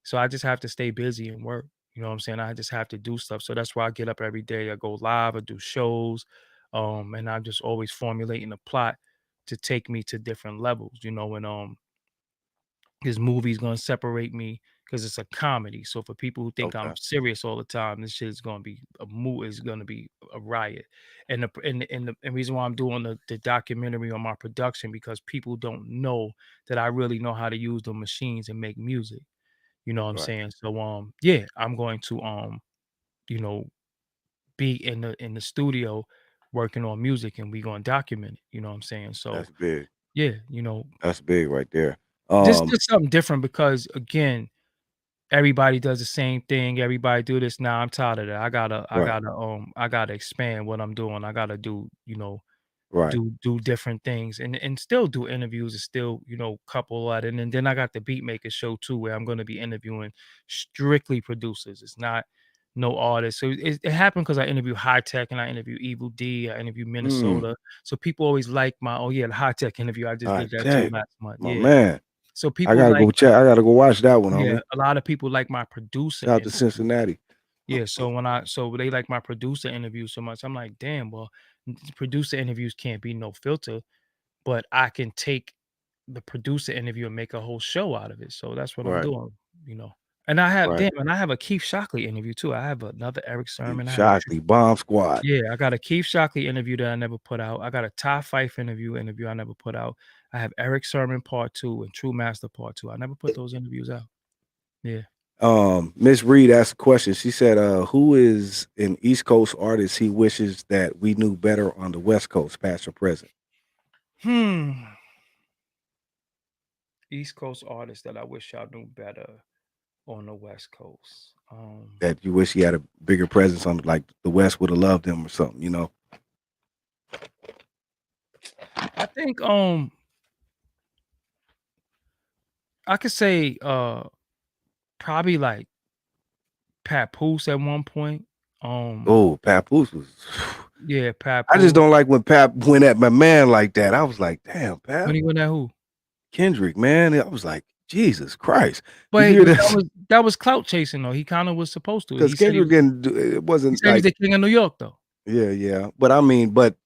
So I just have to stay busy and work. You know what I'm saying? I just have to do stuff. So that's why I get up every day. I go live, I do shows, and I'm just always formulating a plot to take me to different levels, and this movie's gonna separate me because it's a comedy. So for people who think I'm Okay. serious all the time, this shit is gonna be a Is gonna be a riot. And the reason why I'm doing the documentary on my production because people don't know that I really know how to use the machines and make music. You know what I'm Right. saying? So yeah, I'm going to you know be in the studio working on music and we gonna document it. You know what I'm saying? So That's big. yeah, That's big right there. just something different because again, everybody does the same thing. Everybody do this. Now I'm tired of that. Right. I gotta expand what I'm doing. I gotta do, Right. do different things and still do interviews and still, couple that. And then I got the beat maker show too, where I'm gonna be interviewing strictly producers. It's not no artists. So it happened because I interview High Tech and I interview Evil D, I interview Mm. Minnesota. So people always like the High Tech interview. I just All did right, that too check. last month. My Yeah. man. So I people gotta like go check. I gotta go watch that one, yeah, homie. a lot of people like my producer Shout out to interview. Cincinnati. Yeah, so they like my producer interview so much. I'm like, damn, well, producer interviews can't be no filter, but I can take the producer interview and make a whole show out of it. So that's what I'm Right. doing, you know. And I have Right. damn, and I have a Keith Shockley interview too. I have another Eric Keith Sermon. Shockley, Bomb Squad. Yeah, I got a Keith Shockley interview that I never put out. I got a Ty Fife interview I never put out. I have Eric Sermon part 2 and True Master part 2. I never put those interviews out. Yeah. Miss Reed asked a question. She said, who is an East Coast artist he wishes that we knew better on the West Coast, past or present? Hmm. East Coast artists that I wish I knew better on the West Coast. That you wish he had a bigger presence on, like the West would have loved him or something, you know? I think I could say probably like Papoose at one point. Oh, Papoose was. Yeah, I just Papoose. don't like when Pap went at my man like that. I was like, damn, When Pap. he went at who? Kendrick, man. I was like, Jesus Christ. You But hear but that this? was clout chasing though. He kind of was supposed to. Because Kendrick didn't do it He wasn't said he's like, the king of New York though. yeah. But I mean, but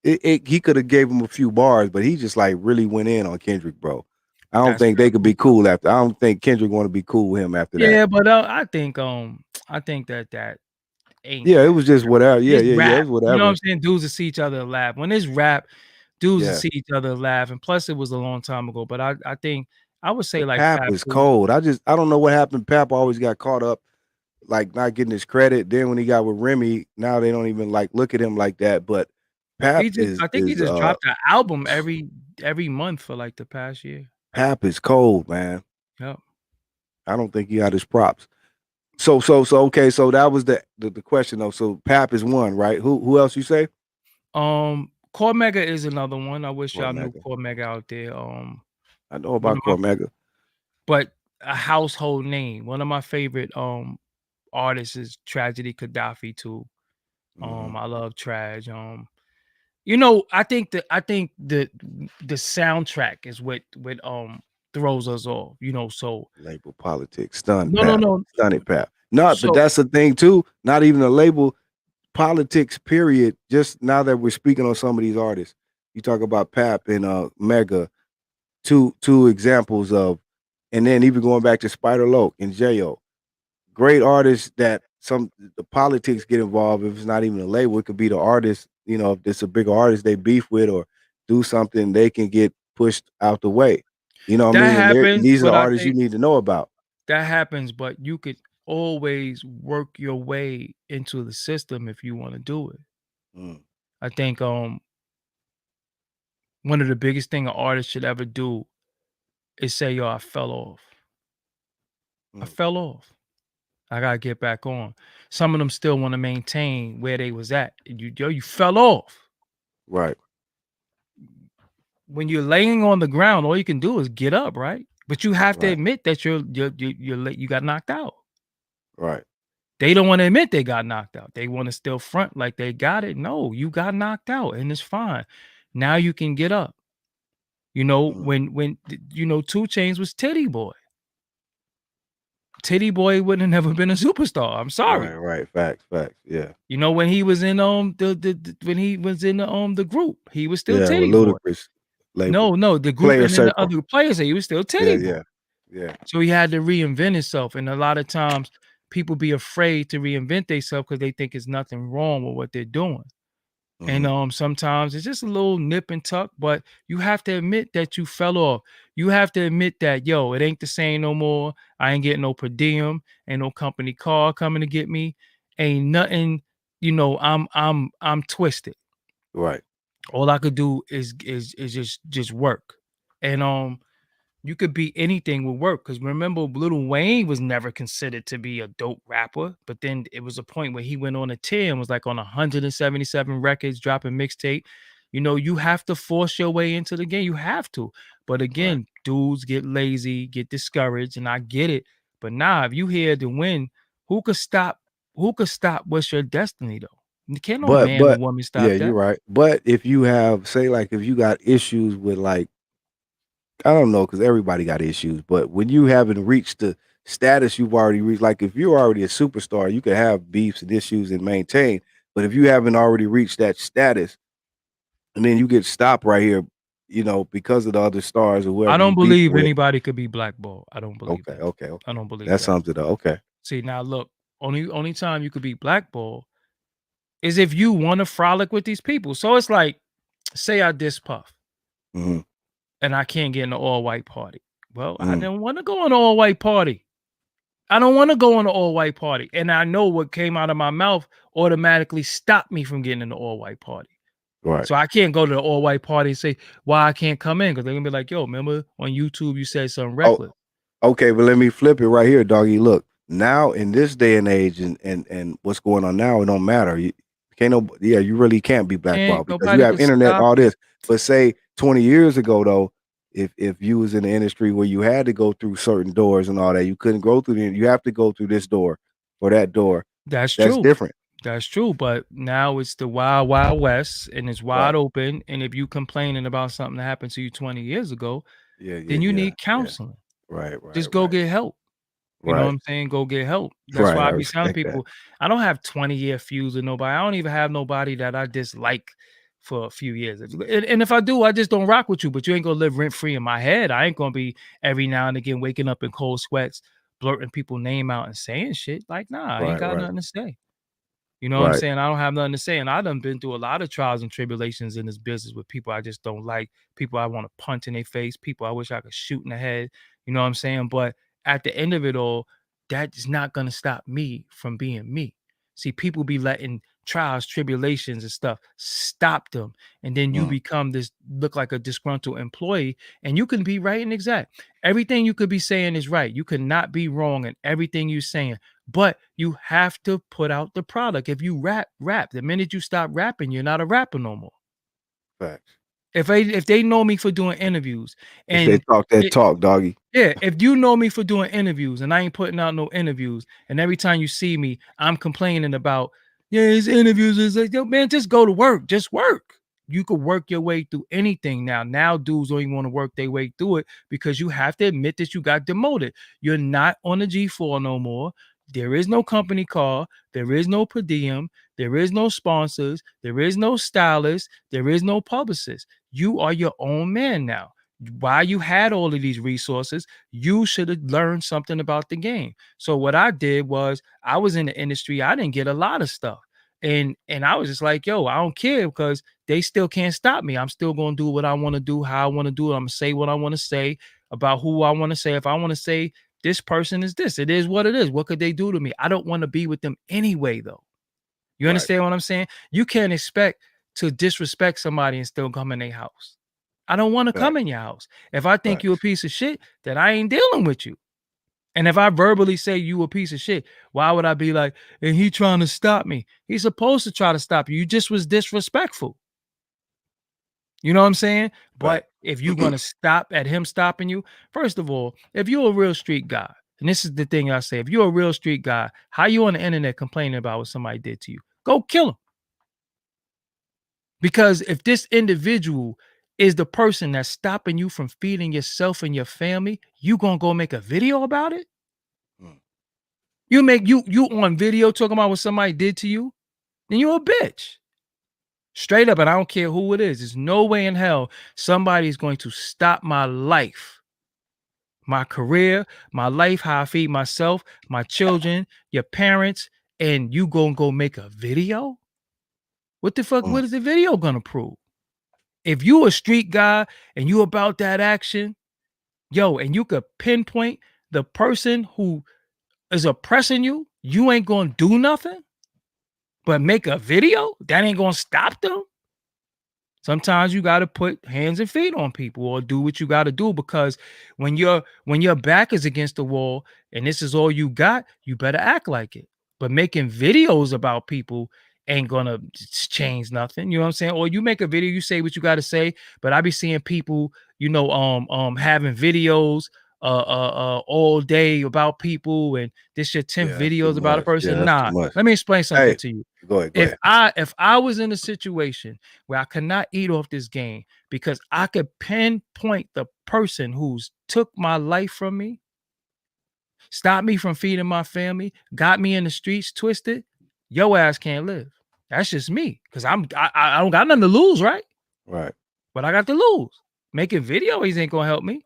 he could have gave him a few bars, but he just like really went in on Kendrick, bro. I don't That's think they could Papoose. be cool after. I don't think Kendrick want to be cool with him after that. Yeah, but I think that ain't Yeah, it that. was just whatever. Yeah, It's it rap. was You know what I'm whatever. saying? Dudes that see each other and laugh. When it's rap, dudes that Yeah. see each other and laugh. And plus, it was a long time ago. But I think I would say But like Pap is Papoose. cold. I don't know what happened. Pap always got caught up, like not getting his credit. Then when he got with Remy, now they don't even like look at him like that. But Pap I think he just dropped an album every month for like the past year. Pap is cold, man. Yep. I don't think he got his props. So okay. So that was the question though. So Pap is one, right? Who else you say? Cormega is another one. I wish y'all knew Cormega. Cormega out there. I know One about of my Cormega. but a household name. One of my favorite artists is Tragedy Gaddafi too. Mhm. I love Trage. You know, I think the soundtrack is what throws us off. You know, so Label politics, stunt no, no, pap, no. stunted pap. No, but So that's the thing too. Not even a label, politics. Period. Just now that we're speaking on some of these artists, you talk about Pap and Mega, two examples of, and then even going back to Spider Loke and Jo, great artists that some the politics get involved. If it's not even a label, it could be the artist. You know, if it's a bigger artist they beef with or do something, they can get pushed out the way. You know what I that mean? And happens, these are the but I artists you think need to know about. that happens, but you could always work your way into the system if you want to do it. Mm, I think one of the biggest thing an artist should ever do is say, "Yo, I fell off. I mm, fell off. I gotta get back on." Some of them still want to maintain where they was at. You fell off. right, When you're laying on the ground, all you can do is get up, right? But you have to right, admit that you got knocked out. right. They don't want to admit they got knocked out. They want to still front like they got it. No, you got knocked out, and it's fine. Now you can get up. You know, Mm, you know, 2 Chains was Titty Boy. Titty Boy wouldn't have never been a superstar. I'm right, sorry. right. Facts, facts. Yeah, You know, when he was in when he was in the group, he was still yeah. With Titty Boy. Ludacris label, No, no, the group Player and then the Circle. other players say he was still Yeah, Titty Boy. yeah, yeah. So he had to reinvent himself. And a lot of times people be afraid to reinvent themselves because they think it's nothing wrong with what they're doing. And Hmm. sometimes it's just a little nip and tuck, but you have to admit that you fell off. You have to admit that, yo, it ain't the same no more. I ain't getting no per diem, ain't no company car coming to get me. Ain't nothing, you know, I'm twisted. Right. All I could do is just work. And you could be anything with work. Because remember, Lil Wayne was never considered to be a dope rapper. But then it was a point where he went on a tear and was like on 177 records, dropping mixtape. You know, you have to force your way into the game. You have to. But Right. again, dudes get lazy, get discouraged, and I get it. But nah, if you here to win, who could stop? Who could stop what's your destiny though? Can't no man or But woman yeah, stop you're that. right. But if you have, say, like if you got issues with like, I don't know, because everybody got issues, but when you haven't reached the status you've already reached, like if you're already a superstar, you can have beefs and issues and maintain. But if you haven't already reached that status, and then you get stopped right here, you know, because of the other stars or I whoever don't you beef believe with. anybody could be blackballed. I don't believe Okay, that. okay, I okay. don't believe That that. sums it up. Okay. See, now look, only time you could be blackballed is if you want to frolic with these people. So it's like, say I diss Puff Hmm. and I can't get in the all white party. Well, I Hmm. don't want to go on an all white party. I don't want to go on an all white party. And I know what came out of my mouth automatically stopped me from getting in the all white party. Right. So I can't go to the all white party and say why I can't come in because they're gonna be like, yo, remember on YouTube you said something Oh, reckless. okay, but let me flip it right here, doggy. Look, now in this day and age, and what's going on now, it don't matter. You can't no, yeah, you really can't be Can't blackballed because you nobody have can internet, stop all you. this. But say 20 years ago, though, if you was in the industry where you had to go through certain doors and all that, you couldn't go through you have to go through this door or that door. That's That's true. different. That's true. But now it's the wild, wild west and it's Right. wide open. And if you complaining about something that happened to you 20 years ago, Yeah, yeah, then you yeah, need yeah. counseling. Right, right, Just go right, get help. You know what right, I'm saying? Go get help. That's right. why I I be telling respect that. people I don't have 20-year feuds with nobody. I don't even have nobody that I dislike for a few years. And if I do, I just don't rock with you. But you ain't gonna live rent free in my head. I ain't gonna be every now and again waking up in cold sweats, blurting people name out and saying shit. Like, nah, I ain't Right, got right, nothing to say. You know what I'm right, saying? I don't have nothing to say. And I done been through a lot of trials and tribulations in this business with people I just don't like, people I want to punch in their face, people I wish I could shoot in the head. You know what I'm saying? But at the end of it all, that is not going to stop me from being me. See, people be letting trials, tribulations, and stuff stop them. And then you mm, become this, look like a disgruntled employee, and you can be right and exact. Everything you could be saying is right. You could not be wrong in everything you're saying. But you have to put out the product. If you rap, rap. The minute you stop rapping, you're not a rapper no more. facts. If they know me for doing interviews If they and talk that it, talk, doggy. yeah, if you know me for doing interviews and I ain't putting out no interviews, and every time you see me, I'm complaining about, yeah, his interviews is like, yo, man, just go to work. Just work. You could work your way through anything now. Now dudes don't even want to work their way through it because you have to admit that you got demoted. You're not on the G4 no more. There is no company car. There is no per diem. There is no sponsors. There is no stylist. There is no publicist. You are your own man now. While you had all of these resources, you should have learned something about the game. So what I did was I was in the industry. I didn't get a lot of stuff. And I was just like, yo, I don't care because they still can't stop me. I'm still gonna do what I want to do, how I want to do it. I'm gonna say what I want to say about who I want to say. If I want to say this person is this, it is what it is. What could they do to me? I don't want to be with them anyway, though. You Right. understand what I'm saying? You can't expect to disrespect somebody and still come in their house. I don't want to Right. come in your house. If I think you a Facts. piece of shit, then I ain't dealing with you. And if I verbally say you a piece of shit, why would I be like, and he trying to stop me? He's supposed to try to stop you. You just was disrespectful. You know what I'm saying? Right. But if you're gonna stop at him stopping you, first of all, if you're a real street guy, and this is the thing I say, if you're a real street guy, how you on the internet complaining about what somebody did to you? Go kill him. Because if this individual is the person that's stopping you from feeding yourself and your family, you gonna go make a video about it? Mm. You on video talking about what somebody did to you? Then you're a bitch. Straight up, and I don't care who it is. There's no way in hell somebody is going to stop my life, my career, my life, how I feed myself, my children, your parents, and you gonna go make a video? What the fuck? Mm. What is the video gonna prove? If you a street guy and you about that action, yo, and you could pinpoint the person who is oppressing you, you ain't gonna do nothing but make a video that ain't gonna stop them. Sometimes you got to put hands and feet on people or do what you got to do, because when your back is against the wall and this is all you got, you better act like it. But making videos about people ain't gonna change nothing. You know what I'm saying? Or you make a video, you say what you got to say. But I be seeing people, having videos all day about people, and this your 10th Yeah, that's too videos about a much. Yeah, person. that's too Nah, much. let me explain something Hey, to you. go ahead. Go If ahead. I was in a situation where I could not eat off this game because I could pinpoint the person who's took my life from me, stopped me from feeding my family, got me in the streets twisted, your ass can't live. That's just me, because I don't got nothing to lose, right? Right. But I got to lose. Making videos ain't gonna help me.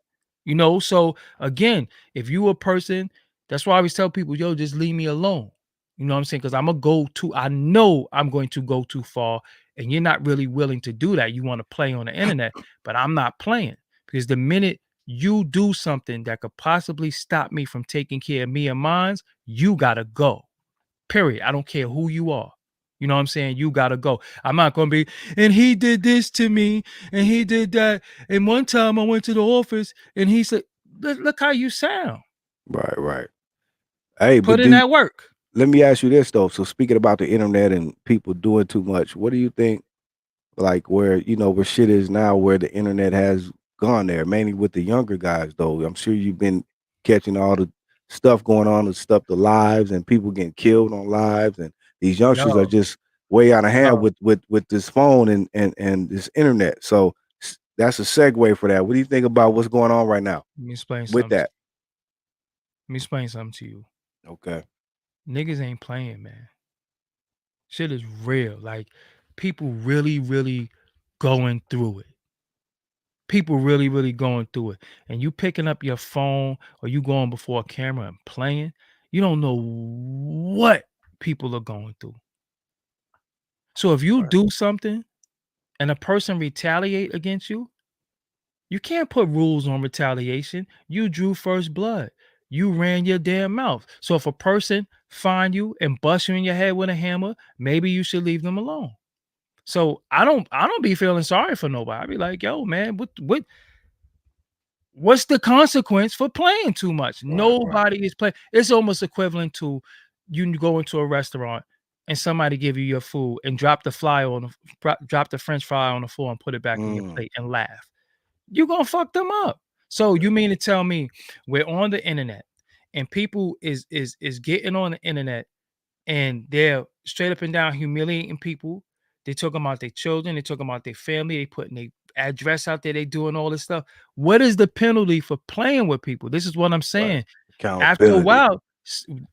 So again, if you a person, that's why I always tell people, yo, just leave me alone. You know what I'm saying? Because I know I'm going to go too far, and you're not really willing to do that. You want to play on the internet, but I'm not playing, because the minute you do something that could possibly stop me from taking care of me and mine, you gotta go. Period. I don't care who you are. You know what I'm saying? You gotta go. I'm not gonna be, and he did this to me, and he did that. And one time I went to the office and he said, look how you sound. Right. Right. Hey, Put but in that work. let me ask you this though. So speaking about the internet and people doing too much, what do you think, like where where shit is now, where the internet has gone there, mainly with the younger guys though? I'm sure you've been catching all the stuff going on, the lives and people getting killed on lives, and these youngsters are Yo, just way out of hand yo, with this phone and this internet. So that's a segue for that. What do you think about what's going on right now let me explain with something. that? Let me explain something to you. Okay. Niggas ain't playing, man. Shit is real. Like, people really, really going through it. People really, really going through it. And you picking up your phone or you going before a camera and playing, you don't know what people are going through. So if you Right. do something and a person retaliate against you, you can't put rules on retaliation. You drew first blood. You ran your damn mouth. So if a person find you and bust you in your head with a hammer, maybe you should leave them alone. So I don't be feeling sorry for nobody. I be like, yo, man, what's the consequence for playing too much? Right. Right. Nobody is playing. It's almost equivalent to you go into a restaurant and somebody give you your food and drop the drop the French fry on the floor and put it back in your plate and laugh, you gonna fuck them up. So you mean to tell me we're on the internet and people is getting on the internet and they're straight up and down humiliating people. They talking about their children, they talking about their family, they putting their address out there, they doing all this stuff. What is the penalty for playing with people? This is what I'm Right. saying. After a Accountability. while,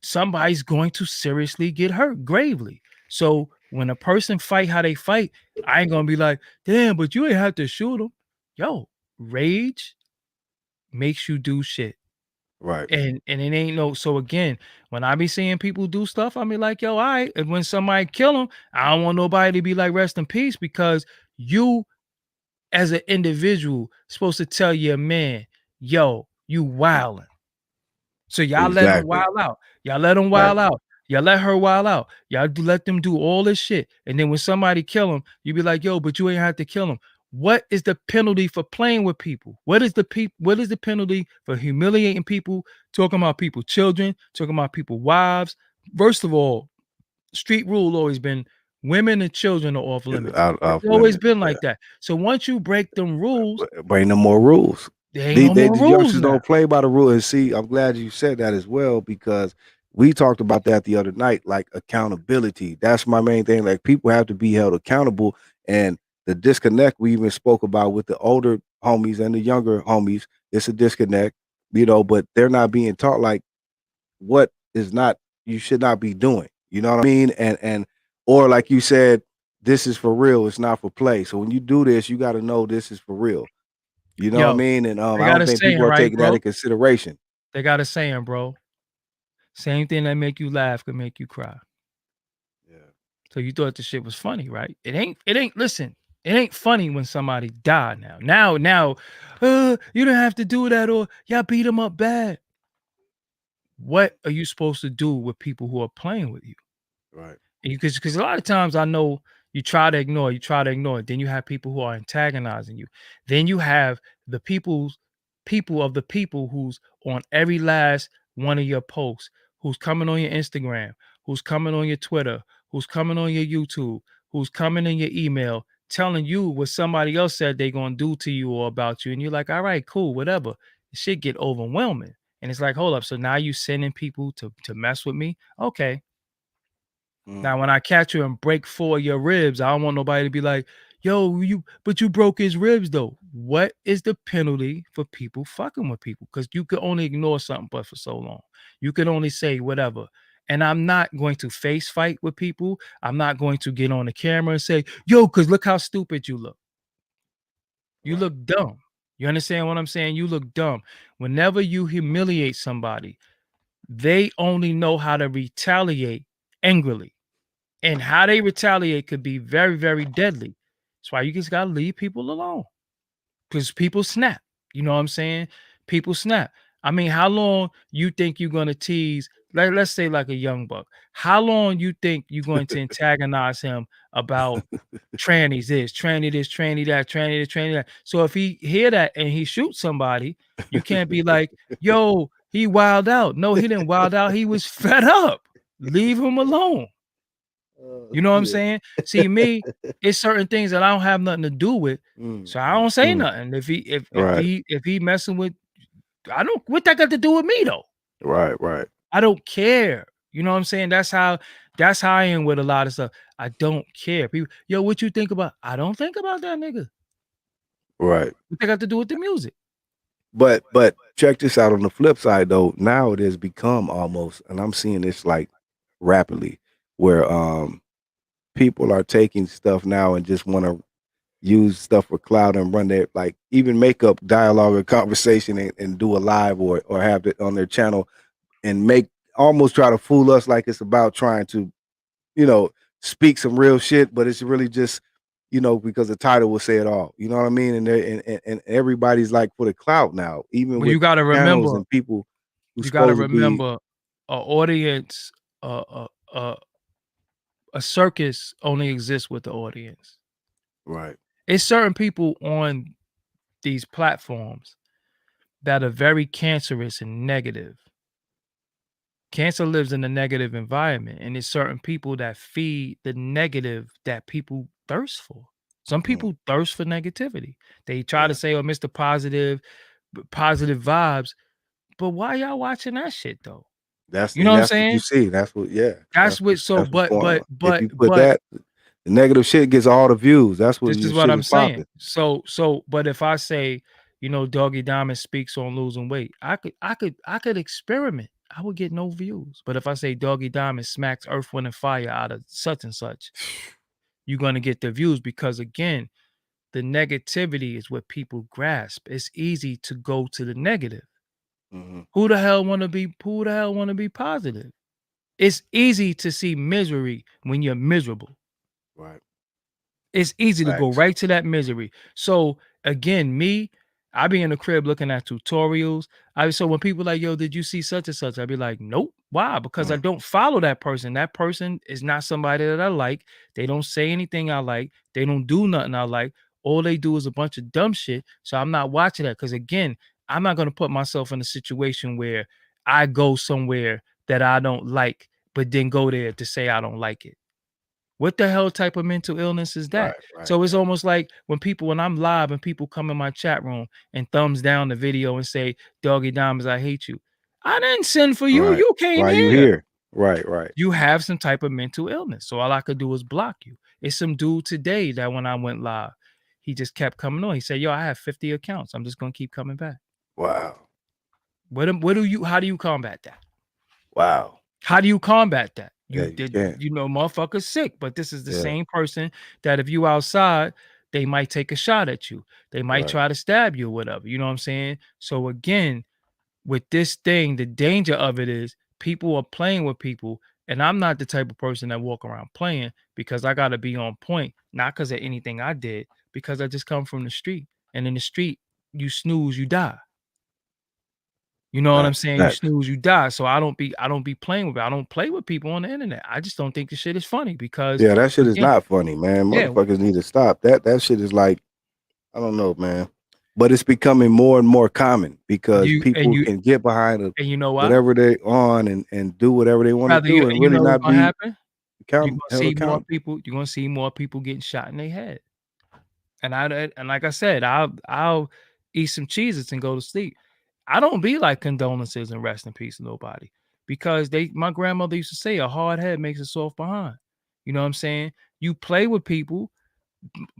somebody's going to seriously get hurt gravely. So when a person fight how they fight, I ain't gonna be like, damn, but you ain't have to shoot them. Yo, rage makes you do shit. Right. And it ain't no, so again, when I be seeing people do stuff, I be like, yo, all right. And when somebody kill them, I don't want nobody to be like, rest in peace, because you as an individual supposed to tell your man, yo, you wildin'. So y'all let them Exactly. wild out. Y'all let them Right. wild out. Y'all let her wild out. Y'all let them do all this shit. And then when somebody kill them, you be like, yo, but you ain't have to kill them. What is the penalty for playing with people? What is the penalty for humiliating people, talking about people, children, talking about people, wives? First of all, street rule always been women and children are off limits. Out It's off always limits. been Yeah. like that. So once you break them rules, Bring no more rules. there ain't no The more rules youngsters now. don't play by the rules. And see, I'm glad you said that as well, because we talked about that the other night, like accountability. That's my main thing. Like, people have to be held accountable, and the disconnect we even spoke about with the older homies and the younger homies, it's a disconnect, but they're not being taught like what is not you should not be doing. You know what I mean? And or like you said, this is for real, it's not for play. So when you do this, you got to know this is for real. You know what I Yo, mean? And they I got don't a think saying, people are right, taking that bro? in consideration. They got a saying, bro. Same thing that make you laugh could make you cry. Yeah. So you thought the shit was funny, right? It ain't listen, it ain't funny when somebody died now. Now, you don't have to do that, or y'all beat them up bad. What are you supposed to do with people who are playing with you? Right. Because a lot of times I know you try to ignore it. Then you have people who are antagonizing you. Then you have the people who's on every last one of your posts, who's coming on your Instagram, who's coming on your Twitter, who's coming on your YouTube, who's coming in your email, telling you what somebody else said they're gonna do to you or about you. And you're like, all right, cool, whatever. The shit get overwhelming. And it's like, hold up. So now you sending people to mess with me? Okay. Now, when I catch you and break 4 of your ribs, I don't want nobody to be like, yo, you broke his ribs though. What is the penalty for people fucking with people? Because you can only ignore something but for so long. You can only say whatever. And I'm not going to face fight with people. I'm not going to get on the camera and say, yo, because look how stupid you look. You Right. look dumb. You understand what I'm saying? You look dumb. Whenever you humiliate somebody, they only know how to retaliate angrily. And how they retaliate could be very, very deadly. That's why you just gotta leave people alone. Because people snap. You know what I'm saying? People snap. I mean, how long you think you're gonna tease? Let's say like a young buck. How long you think you're going to antagonize him about trannies this, tranny that, tranny this, tranny that? So if he hear that and he shoots somebody, you can't be like, yo, he wild out. No, he didn't wild out. He was fed up. Leave him alone. Oh You know what I'm shit. saying? See, me, it's certain things that I don't have nothing to do with, Mm, so I mm, don't say mm. nothing. If he Right. if he messing with, I don't, what that got to do with me though? Right. Right. I don't care. You know what I'm saying? That's how I am with a lot of stuff. I don't care. People, yo, what you think about? I don't think about that nigga. Right. What they got to do with the music? But check this out on the flip side though. Now it has become almost, and I'm seeing this like rapidly, where people are taking stuff now and just want to use stuff for cloud and run their, like, even make up dialogue or conversation and do a live or have it on their channel and make almost try to fool us like it's about trying to, you know, speak some real shit, but it's really just, because the title will say it all. You know what I mean? And everybody's like for the clout now, even Well, with channels and people who's you gotta supposed to be remember, a audience, a circus only exists with the audience. right. It's certain people on these platforms that are very cancerous and negative. Cancer lives in a negative environment, and there's certain people that feed the negative that people thirst for. Some people thirst for negativity. They try to say, "Oh, Mr. Positive, positive vibes," but why y'all watching that shit though? That's You know and what I'm that's what you saying? see. That's what That's what. So, that's what's but, going but, on. If but, you put but that, the negative shit gets all the views. That's what this your is what shit I'm is saying. popping. So, but if I say, Doggy Diamond speaks on losing weight, I could experiment. I would get no views. But if I say Doggy Diamond smacks Earth, Wind, and Fire out of such and such, you're gonna get the views because again, the negativity is what people grasp. It's easy to go to the negative. Mhm. Who the hell want to be? Who the hell want to be positive? It's easy to see misery when you're miserable. Right. It's easy to go Facts. right to that misery. So again, I be in the crib looking at tutorials. So when people like, yo, did you see such and such? I'd be like, nope. Why? Because I Mm. don't follow that person. That person is not somebody that I like. They don't say anything I like. They don't do nothing I like. All they do is a bunch of dumb shit. So I'm not watching that. Because again, I'm not gonna put myself in a situation where I go somewhere that I don't like, but then go there to say I don't like it. What the hell type of mental illness is Right, that? right, So it's right. almost like when I'm live and people come in my chat room and thumbs down the video and say, Doggy Diamonds, I hate you. I didn't send for you. Right. You came Why you here. here? Right, right. You have some type of mental illness. So all I could do was block you. It's some dude today that when I went live, he just kept coming on. He said, yo, I have 50 accounts. I'm just gonna keep coming back. Wow. How do you combat that? Wow. How do you combat that? Yeah, You you did, can. motherfuckers sick, but this is the Yeah. same person that if you outside, they might take a shot at you. They might Right. try to stab you or whatever. You know what I'm saying? So again, with this thing, the danger of it is people are playing with people, and I'm not the type of person that walk around playing because I got to be on point, not because of anything I did, because I just come from the street, and in the street, you snooze, you die. You know what I'm Facts. saying? You Facts. snooze, you die. So I don't be playing with it. I don't play with people on the internet. I just don't think the shit is funny because Yeah, that shit is again, not funny, man. yeah, Motherfuckers need to stop. That shit is like, I don't know, man. But it's becoming more and more common because you and people you can get behind and you know why? whatever they on and do whatever they want to Rather you do and and you really know what's not gonna be happen? You're gonna held see more accountable. people. You're gonna see more people getting shot in their head. And like I said, I'll eat some cheeses and go to sleep. I don't be like condolences and rest in peace to nobody because my grandmother used to say a hard head makes a soft behind. You know what I'm saying? You play with people,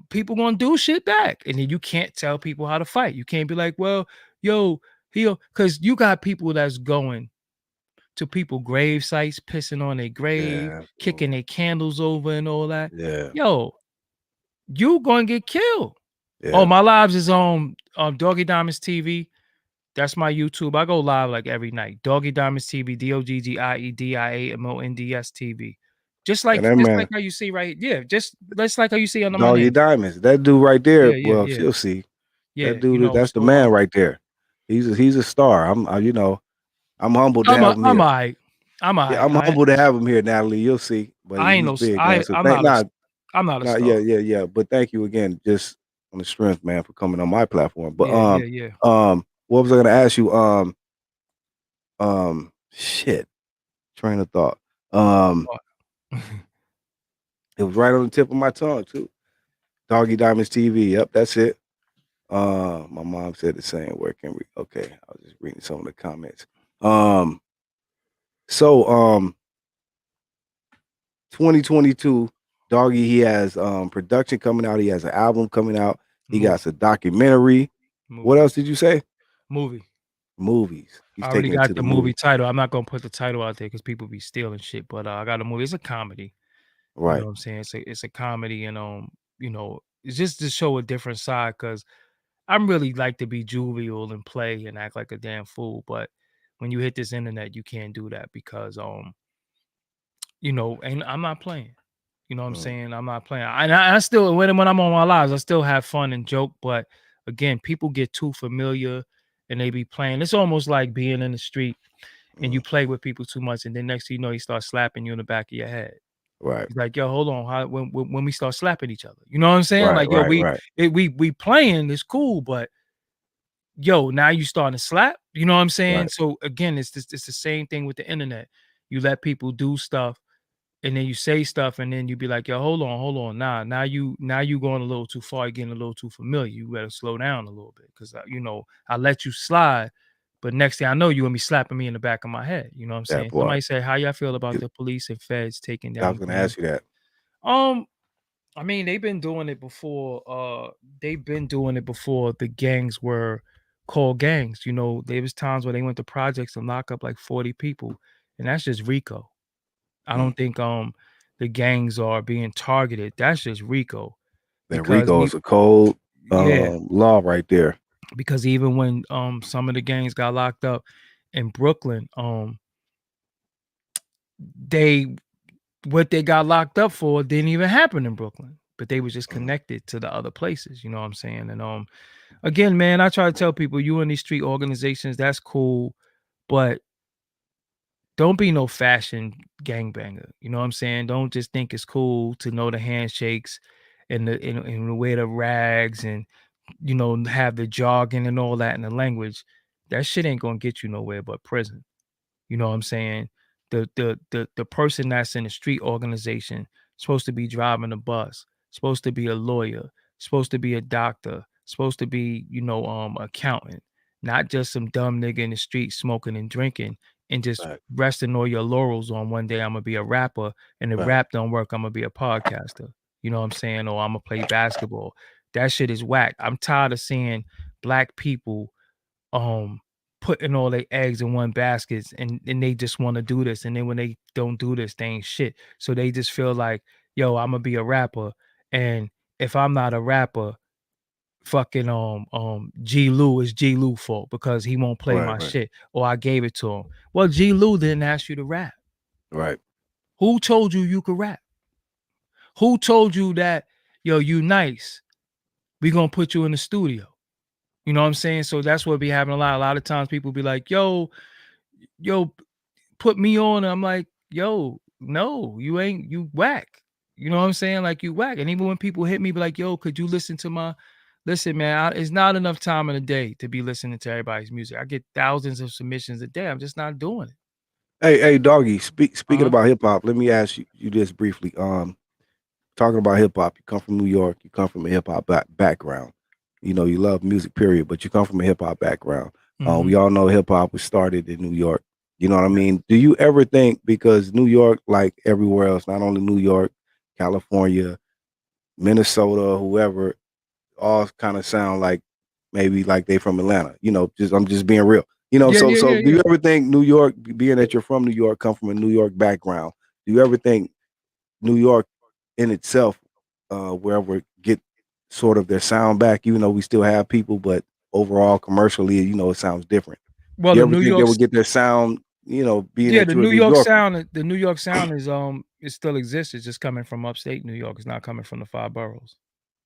people gonna do shit back, and then you can't tell people how to fight. You can't be like, well, yo, because you got people that's going to people grave sites, pissing on their grave, Yeah, kicking absolutely. their candles over and all that. Yeah, Yo, you gonna get killed. Oh, yeah. my lives is on Doggy Diamonds TV. That's my YouTube. I go live like every night. Doggy Diamonds TV, DOGGIEDIAMONDS TV. Just And like that just like man, how you see right, yeah. Just like how you see under my Doggy name. Diamonds, that dude right there. Yeah, yeah, Well, yeah, you'll see. yeah. That dude, that's the So man right there. He's a star. I'm humbled to have him I'm here. alright. I'm Yeah, alright. I'm humbled to have him here, Natalie. You'll see. But I ain't he's no s- big, man. I So I'm thank not a nah, I'm not a nah, yeah, star. yeah, yeah. But thank you again, just on the strength, man, for coming on my platform. But Yeah, yeah, yeah. what was I gonna ask you? Shit, train of thought. Um, it was right on the tip of my tongue too. Doggy Diamonds TV. Yep, that's it. My mom said the same. Where can we? Okay, I was just reading some of the comments. Um, so 2022, Doggy, he has production coming out. He has an album coming out. He Movie, got a documentary. What movie, else did you say? movie. Movies. He's I already taking it to got the the movie movie. title. I'm not gonna put the title out there because people be stealing shit. But I got a movie. It's a comedy. You know Right. what I'm saying? It's a comedy, and it's just to show a different side. Because I'm really like to be jovial and play and act like a damn fool. But when you hit this internet, you can't do that because and I'm not playing. You know what I'm Mm, saying? I'm not playing. I still when I'm on my lives, I still have fun and joke. But again, people get too familiar and they be playing. It's almost like being in the street and you mm. play with people too much, and then next thing you know, he starts slapping you in the back of your head. Right. He's like, "Yo, hold on, how when we start slapping each other?" You know what I'm saying? Right. Like, yo, Right. Right. we playing, it's cool, but yo, now you starting to slap. You know what I'm saying? Right. So again, it's the same thing with the internet. you let people do stuff, and then you say stuff, and then you be like, yo, hold on, nah, now you going a little too far, you're getting a little too familiar. You better slow down a little bit, because I let you slide, but next thing I know, you gonna be slapping me in the back of my head. You know what I'm That saying? part. Somebody say, how y'all feel about It- the police and feds taking I down was gonna gangs? ask you that. Um, I mean, they've been doing it before. They've been doing it before the gangs were called gangs. There was times where they went to projects and lock up like 40 people, and that's just RICO. I Mm. don't think the gangs are being targeted. That's just RICO. That Because RICO is a cold yeah, law right there. because even when some of the gangs got locked up in Brooklyn, they what they got locked up for didn't even happen in Brooklyn, but they was just Mm. connected to the other places. You know what I'm saying? And again, man, I try to tell people, you in these street organizations, that's cool, but don't be no fashion gangbanger. You know what I'm saying? Don't just think it's cool to know the handshakes and wear the rags and have the jargon and all that in the language. That shit ain't gonna get you nowhere but prison. You know what I'm saying? The person that's in the street organization supposed to be driving a bus, supposed to be a lawyer, supposed to be a doctor, supposed to be, accountant, not just some dumb nigga in the street smoking and drinking and just Right. resting all your laurels on one day I'm gonna be a rapper, and if Right. rap don't work, I'm gonna be a podcaster. You know what I'm saying? Or I'm gonna play basketball. That shit is whack. I'm tired of seeing black people um putting all their eggs in one basket, and they just want to do this, and then when they don't do this, they ain't shit. So they just feel like, yo, I'm gonna be a rapper, and if I'm not a rapper, fucking G-Lew is G-Lew fault because he won't play Right. my Right. shit, or I gave it to him. Well, G-Lew didn't ask you to rap. Right. Who told you you could rap? Who told you that, yo, you nice, we gonna put you in the studio? You know what I'm saying? So that's what be happening a lot. A lot of times people be like, yo, put me on. I'm like, yo, no, you ain't, you whack. You know what I'm saying? Like, you whack. And even when people hit me, be like, yo, could you listen to listen, man, it's not enough time in the day to be listening to everybody's music. I get thousands of submissions a day. I'm just not doing it. Hey, Doggy. Speaking Uh-huh. about hip hop, let me ask you this briefly. Talking about hip hop, you come from New York. You come from a hip hop background. You love music, period, but you come from a hip hop background. Mm-hmm. We all know hip hop was started in New York. You know what I mean? Do you ever think, because New York, like everywhere else, not only New York, California, Minnesota, whoever, all kind of sound like maybe like they from Atlanta. I'm just being real. Yeah, So yeah, so yeah, do yeah. you ever think New York, being that you're from New York, come from a New York background? Do you ever think New York in itself, wherever get sort of their sound back, even though we still have people, but overall commercially, it sounds different. Well, Do you the ever New think they York, would get their sound, being yeah, that the you're a New New York Yorker? sound, the New York sound is it still exists. It's just coming from upstate New York. It's not coming from the five boroughs.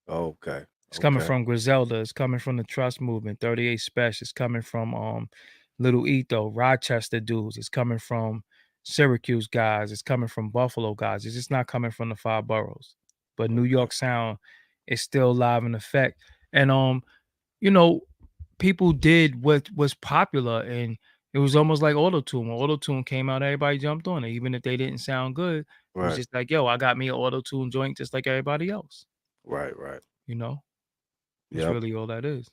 Okay. It's coming Okay. from Griselda. It's coming from the Trust Movement, 38 Special. It's coming from Little Etho, Rochester dudes. It's coming from Syracuse guys. It's coming from Buffalo guys. It's just not coming from the five boroughs. But New Okay. York sound is still live in effect. And you know, people did what was popular, and it was almost like auto-tune. When auto-tune came out, everybody jumped on it. Even if they didn't sound good, it was Right. just like, yo, I got me an auto-tune joint just like everybody else, Right. Right. you know? That's Yep. really all that is.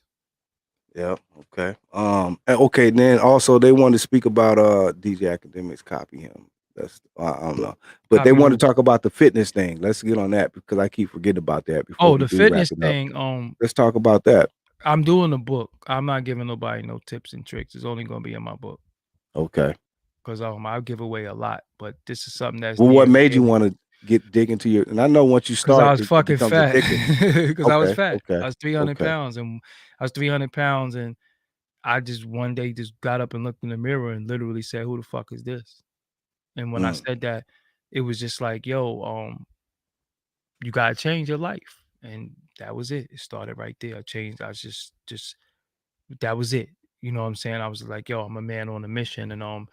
Yep. Okay. And okay, then also they wanted to speak about DJ Academics copy him. That's I don't know. But they Copy want to who? talk about the fitness thing. Let's get on that because I keep forgetting about that before Oh, we the do wrap fitness it up. thing. Let's talk about that. I'm doing a book. I'm not giving nobody no tips and tricks. It's only gonna be in my book Okay. because I'll give away a lot. But this is something that's Well, near what and made dear you to want me to dig into your, and I know once you because I start, was it fucking becomes fat. addictive. Because I was Okay. fat. Okay. I was 300 Okay. pounds, and I was 300 pounds, and I just one day just got up and looked in the mirror and literally said, "Who the fuck is this?" And when I Mm, said that, it was just like, "Yo, you gotta change your life," and that was it. It started right there. I changed. I was just that was it. You know what I'm saying? I was like, "Yo, I'm a man on a mission," and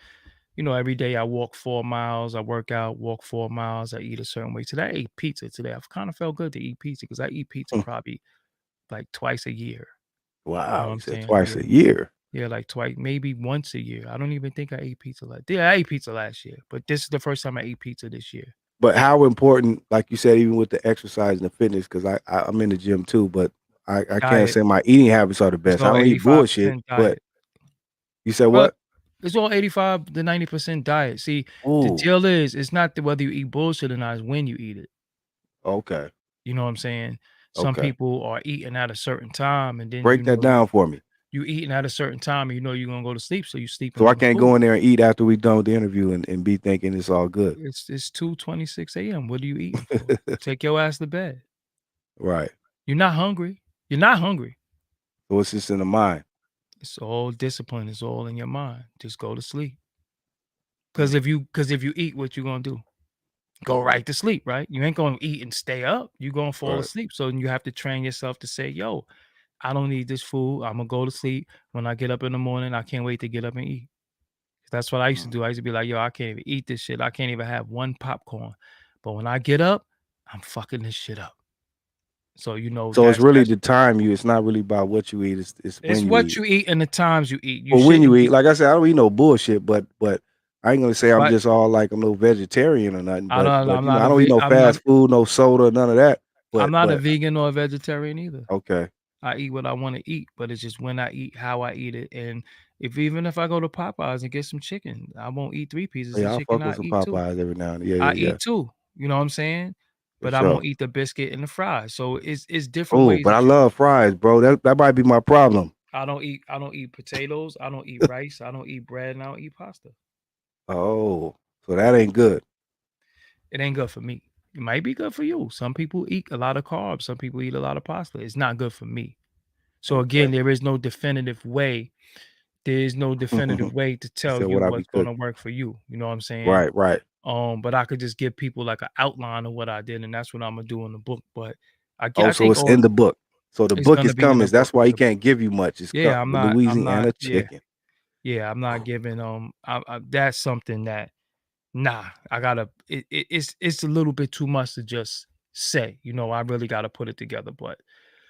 every day I walk 4 miles. I work out, walk 4 miles. I eat a certain way. Today I ate pizza. Today I've kind of felt good to eat pizza because I eat pizza mm. probably like twice a year. You know Wow. what You I'm said saying? twice Yeah. a year. Yeah, like twice, maybe once a year. I don't even think I ate pizza last. Yeah, I ate pizza last year, but this is the first time I ate pizza this year. But how important, like you said, even with the exercise and the fitness, because I'm in the gym too, but I can't Diet. say my eating habits are the It's best. I all don't eat bullshit, 85% but diet. you said Well, what? it's all 85 to 90% diet. See, the Oh, deal is, it's not whether you eat bullshit or not, it's when you eat it. okay, You know what I'm saying? Some okay. people are eating at a certain time, and then Break that down for me. you eating at a certain time, and you know you're gonna go to sleep, so you sleeping So I on the can't go food. in there and eat after we done with the interview and be thinking it's all good. It's 2:26 a.m. What are you eating for? Take your ass to bed. Right. You're not hungry. You're not hungry. So it's just in the mind. It's all discipline. It's all in your mind. Just go to sleep. Cause Mm, if you eat, what you gonna do? Go mhm. right to sleep, right? You ain't gonna eat and stay up. You gonna fall Right. asleep. So you have to train yourself to say, yo, I don't need this food. I'm gonna go to sleep. When I get up in the morning, I can't wait to get up and eat. That's what I used to Mm. do. I used to be like, yo, I can't even eat this shit. I can't even have one popcorn. But when I get up, I'm fucking this shit up. So So it's really that's the time you. It's not really about what you eat. It's it's when you what eat. you eat and the times you eat. You Well, when you shouldn't eat, be, like I said, I don't eat no bullshit, but I ain't gonna say I'm but just all like I'm no vegetarian or nothing. But I'm you know, not I a don't eat no I'm not fast food, no soda, none of that. I'm not a But vegan or a vegetarian either. okay, I eat what I want to eat, but it's just when I eat, how I eat it. And even if I go to Popeyes and get some chicken, I won't eat 3 pieces yeah, of I'll chicken. fuck with I some eat 2. Popeyes every now and then. Yeah, I yeah, yeah, eat 2. You know what I'm saying? for But I won't sure. eat the biscuit and the fries. So it's different Oh, ways but I that you love fries, bro. That might be my problem. I don't eat potatoes, I don't eat rice, I don't eat bread, and I don't eat pasta. Oh, so that ain't good. It ain't good for me. It might be good for you. Some people eat a lot of carbs, some people eat a lot of pasta. It's not good for me. So again, Okay. there is no definitive way. There is no definitive way to You tell said you what I be what's gonna cooking. work for you. You know what I'm saying? Right, right. But I could just give people like an outline of what I did, and that's what I'm gonna do in the book. But Oh, I so think it's all in the book. So the it's book gonna is be in coming. the book. That's why he can't give you much. It's Yeah, I'm not, Louisiana yeah, chicken. yeah, I'm not giving that's something that, nah, I gotta it's a little bit too much to just say. I really gotta put it together. But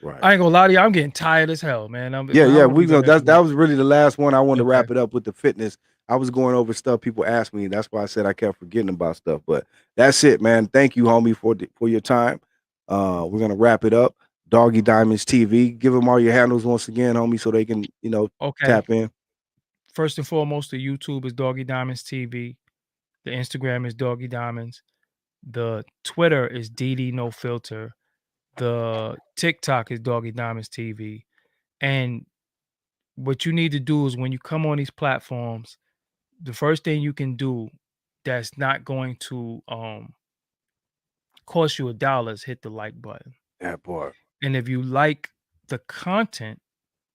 Right. I ain't gonna lie to you, I'm getting tired as hell, man. Yeah, I yeah, wanna we go know ahead that's and that was really the last one. I wanted to okay. wrap it up with the fitness. I was going over stuff people asked me. That's why I said I kept forgetting about stuff. But that's it, man. Thank you, homie, for your time. We're gonna wrap it up. Doggy Diamonds TV. Give them all your handles once again, homie, so they can Okay. tap in. First and foremost, the YouTube is Doggy Diamonds TV. The Instagram is Doggy Diamonds. The Twitter is DD No Filter. The TikTok is Doggy Diamonds TV. And what you need to do is when you come on these platforms, the first thing you can do that's not going to cost you $1 is hit the like button. That part. And if you like the content,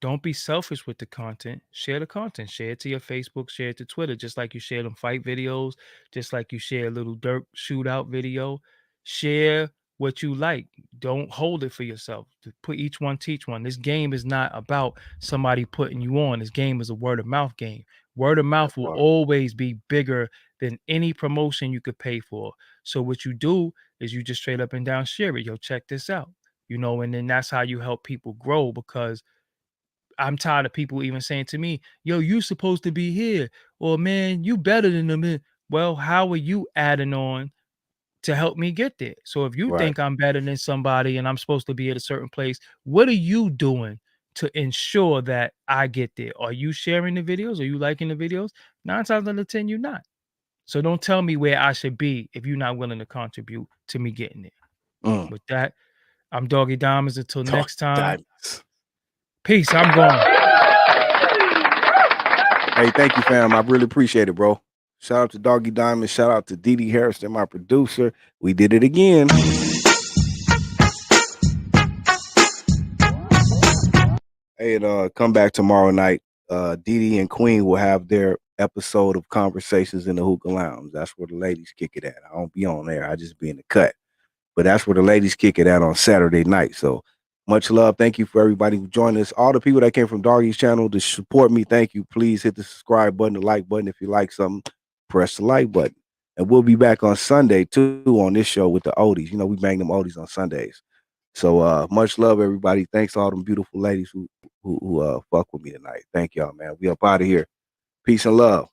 don't be selfish with the content. Share the content. Share it to your Facebook, share it to Twitter, just like you share them fight videos, just like you share a little dirt shootout video. Share what you like. Don't hold it for yourself. Put each one, teach one. This game is not about somebody putting you on. This game is a word of mouth game. Word of That mouth will part. always be bigger than any promotion you could pay for. So what you do is you just straight up and down share it. Yo, check this out. And then that's how you help people grow, because I'm tired of people even saying to me, yo, you supposed to be here. Or man, you better than them. Well, how are you adding on to help me get there? So if you Right. think I'm better than somebody and I'm supposed to be at a certain place, what are you doing to ensure that I get there? Are you sharing the videos? Are you liking the videos? 9 times out of 10, you're not. So don't tell me where I should be if you're not willing to contribute to me getting there. Mm. With that, I'm Doggy Diamonds. Until Talk next time, diamonds. peace. I'm gone. Hey, thank you, fam. I really appreciate it, bro. Shout out to Doggy Diamond. Shout out to DD Hairston, my producer. We did it again. Hey, and come back tomorrow night. DD and Queen will have their episode of Conversations in the Hookah Lounge. That's where the ladies kick it at. I don't be on there. I just be in the cut. But that's where the ladies kick it at on Saturday night. So much love. Thank you for everybody who joined us. All the people that came from Doggy's channel to support me, thank you. Please hit the subscribe button, the like button. If you like something, press the like button. And we'll be back on Sunday too on this show with the oldies. We bang them oldies on Sundays. So much love, everybody. Thanks to all them beautiful ladies who who fuck with me tonight. Thank y'all, man. We up out of here. Peace and love.